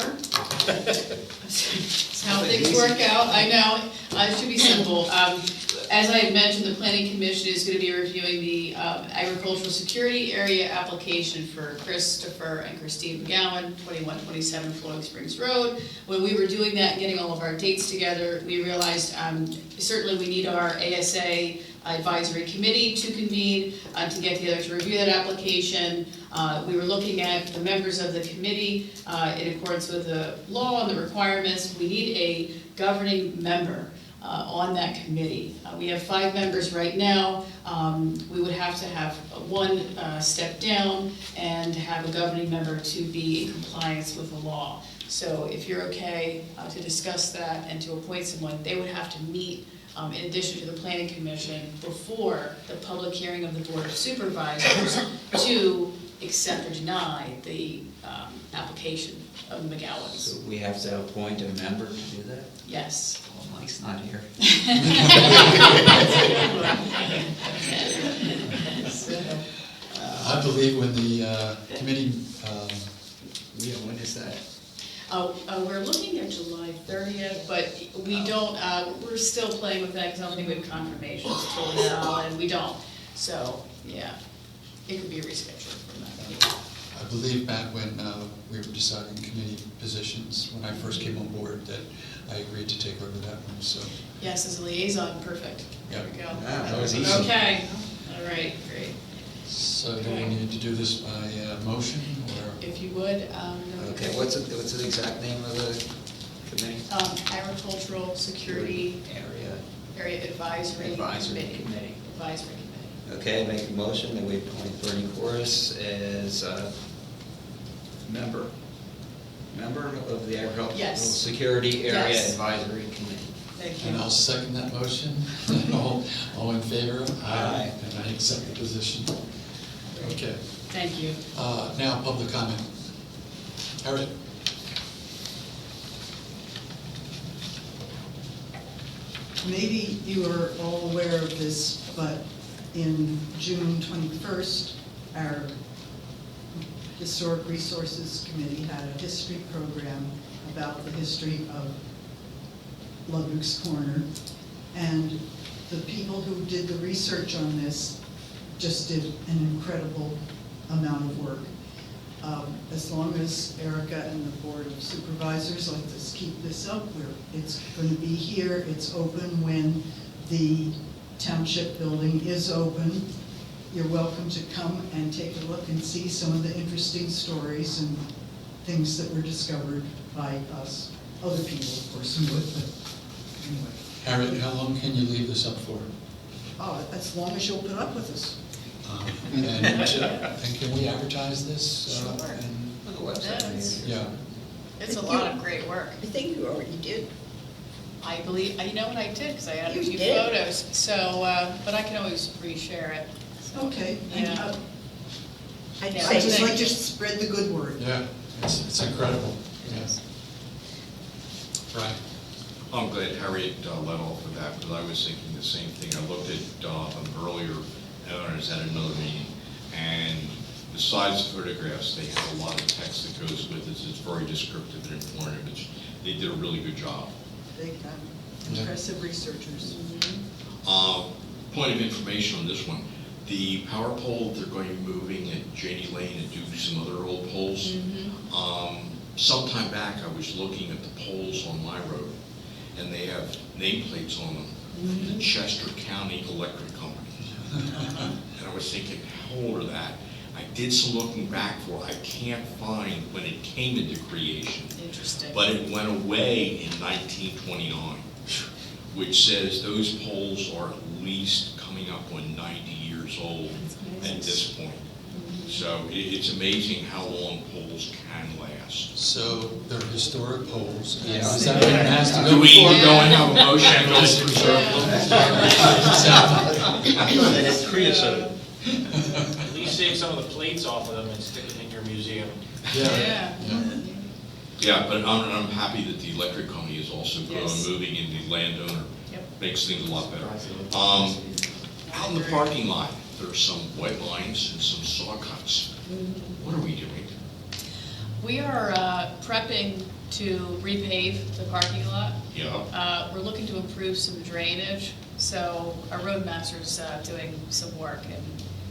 That's how things work out, I know, it should be simple. as I had mentioned, the planning commission is gonna be reviewing the agricultural security area application for Christopher and Christine McGowan, 2127 Flowing Springs Road. When we were doing that and getting all of our dates together, we realized certainly we need our ASA advisory committee to convene, to get together to review that application. We were looking at the members of the committee in accordance with the law and the requirements. We need a governing member on that committee. We have 5 members right now. We would have to have one step down and have a governing member to be in compliance with the law. So if you're okay to discuss that and to appoint someone, they would have to meet in addition to the planning commission before the public hearing of the board of supervisors to accept or deny the application of the McGowans. So we have to appoint a member to do that? Yes. Well, Mike's not here. I believe when the committee, Yeah, when is that? We're looking at July 30th, but we don't, we're still playing with that because I don't think we have confirmations till now, and we don't. So, yeah, it could be rescheduled from that. I believe back when we were deciding committee positions, when I first came on board, that I agreed to take over that one, so. Yes, as a liaison, perfect. There we go. Ah, that was easy. Okay, all right, great. So do we need to do this by motion, or? If you would, Okay, what's the exact name of the committee? Agricultural Security Area Advisory Committee. Advisory Committee. Okay, make a motion that we appoint Bernie Corus as a member of the Agricultural Yes. Security Area Yes. Advisory Committee. Thank you. And I'll second that motion. All in favor? Aye. And I accept the position. Okay. Thank you. Now, public comment. Harriet? Maybe you are all aware of this, but in June 21st, our Historic Resources Committee had a history program about the history of Ludwig's Corner. And the people who did the research on this just did an incredible amount of work. As long as Erica and the Board of Supervisors let us keep this up, it's going to be here, it's open when the township building is open. You're welcome to come and take a look and see some of the interesting stories and things that were discovered by us. Other people, of course, would, but anyway. Harriet, how long can you leave this up for? Oh, as long as you'll put up with us. And can we advertise this? Sure. On the website. Yeah. It's a lot of great work. I think you already did. I believe, you know what I did, because I added a You few did. photos, so, but I can always reshare it. So, Okay. Yeah. I'd Yeah. I just say like to spread the good word. Yeah, it's incredible. Yes. Right. I'm glad Harriet led off with that, because I was thinking the same thing. I looked at them earlier, I was at another meeting, and besides the photographs, they have a lot of text that goes with it. It's very descriptive and informative. They did a really good job. They impressive researchers. Point of information on this one, the power pole, they're going to be moving at Janie Lane and do some other old poles. Sometime back, I was looking at the poles on my road, and they have nameplates on them, the Chester County Electric Company. And I was thinking, how old are that? I did some looking back for, I can't find when it came into creation. Interesting. But it went away in 1929, which says those poles are at least coming up on 90 years old at this point. So it's amazing how long poles can last. So they're historic poles. Yeah. Is that what it has to go Do we before? go and have a motion? And it's creosote. At least save some of the plates off of them and stick them in your museum. Yeah. Yeah, but I'm happy that the electric company is also Yes. moving in the landowner. Yep. Makes things a lot better. Out in the parking lot, there's some white lines and some saw cuts. What are we doing? We are prepping to repave the parking lot. Yeah. We're looking to improve some drainage, So our roadmaster's doing some work and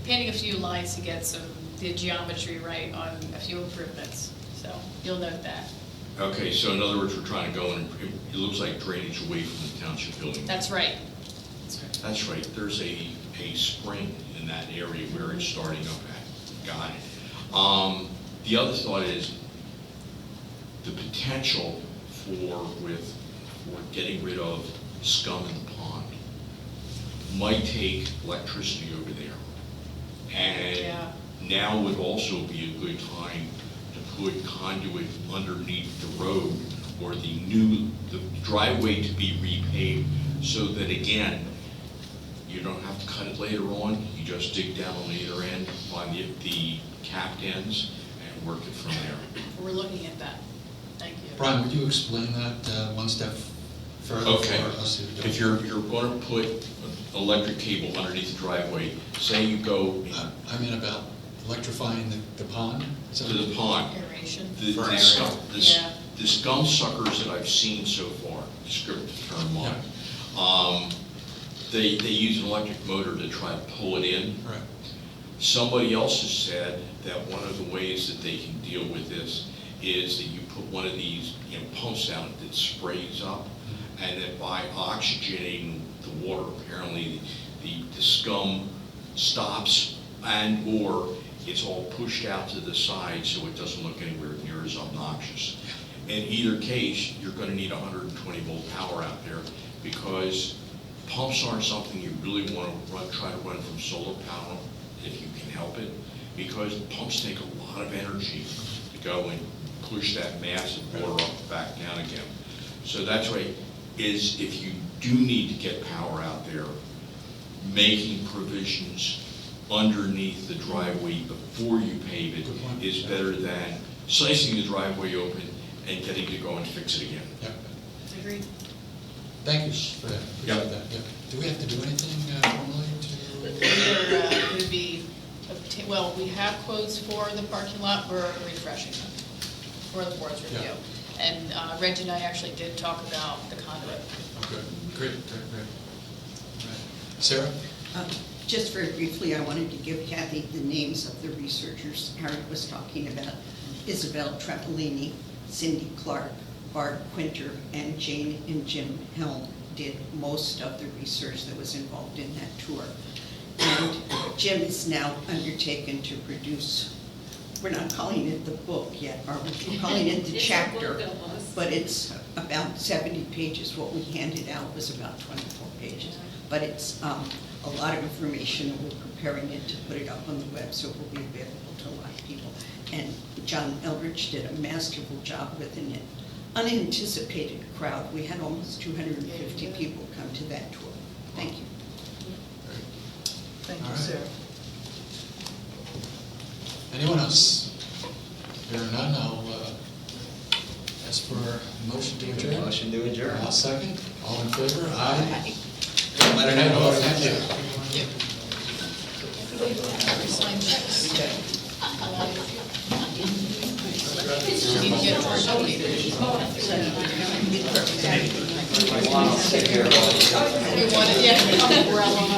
painting a few lines to get the geometry right on a few improvements. So you'll note that. Okay, so in other words, we're trying to go and, it looks like drainage away from the township building. That's right. That's right, there's a spring in that area where it's starting up at. Got it. The other thought is the potential for getting rid of scum in the pond might take electricity over there. And now would also be a good time to put conduit underneath the road or the driveway to be repaved so that, again, you don't have to cut it later on. You just dig down on either end, find the capped ends, and work it from there. We're looking at that. Thank you. Brian, would you explain that one step further Okay. for us who don't? If you're going to put an electric cable underneath the driveway, say you go I mean about electrifying the pond? Is that- to the pond. Aeration. The scum suckers that I've seen so far, descriptive term mine, they use an electric motor to try to pull it in. Right. Somebody else has said that one of the ways that they can deal with this is that you put one of these pumps out that sprays up, and that by oxygenating the water, apparently the scum stops and/or it's all pushed out to the side so it doesn't look anywhere near as obnoxious. In either case, you're going to need 120 volt power out there because pumps aren't something you really want to try to run from solar power if you can help it, because pumps take a lot of energy to go and push that massive water up back down again. So that's why is if you do need to get power out there, making provisions underneath the driveway before you pave it is better than slicing the driveway open and getting to go and fix it again. Yep. Agreed. Thank you for that. Appreciate that. Yep. Do we have to do anything formally to? They're going to be, well, we have quotes for the parking lot. We're refreshing them for the board's review. Yeah. And Reggie and I actually did talk about the conduit. Okay, great. Right. Sarah? Just very briefly, I wanted to give Kathy the names of the researchers Harry was talking about. Isabel Trapolini, Cindy Clark, Barb Quinter, and Jane and Jim Helm did most of the research that was involved in that tour. And Jim is now undertaken to produce, we're not calling it the book yet, are we? We're calling it the chapter, but it's about 70 pages. What we handed out was about 24 pages. But it's a lot of information, and we're preparing it to put it up on the web so it will be available to a lot of people. And John Eldridge did a masterful job with an unanticipated crowd. We had almost 250 people come to that tour. Thank you. Thank you, All right. Sarah. Anyone else? There are none, I'll ask for a motion to adjourn. Motion to adjourn. I'll second. All in favor? Aye. Let her know. Thank you. Sign checks. Need to get George O'Leary. We want it, yeah. We're all on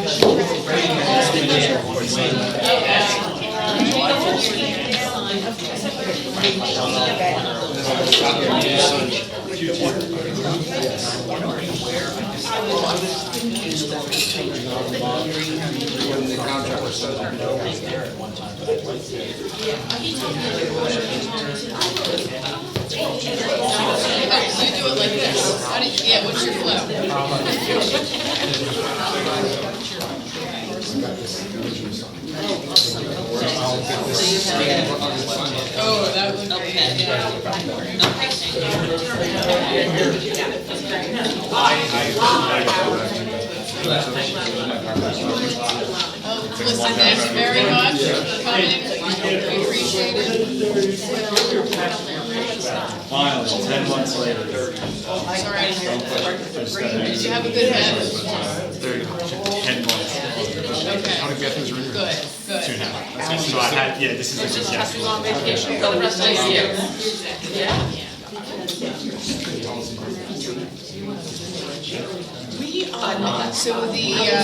So you do it like this. How do you, yeah, what's your flow? Oh, that would Listen, thanks very much for coming. We appreciate it. Finally, 10 months later. It's all right. Did you have a good head? There you go, 10 months. Okay. How many bathrooms are in here? Good, good. 2.5. So I had, yeah, this is a good guess. On vacation for the rest of the year. Yeah. We, so the,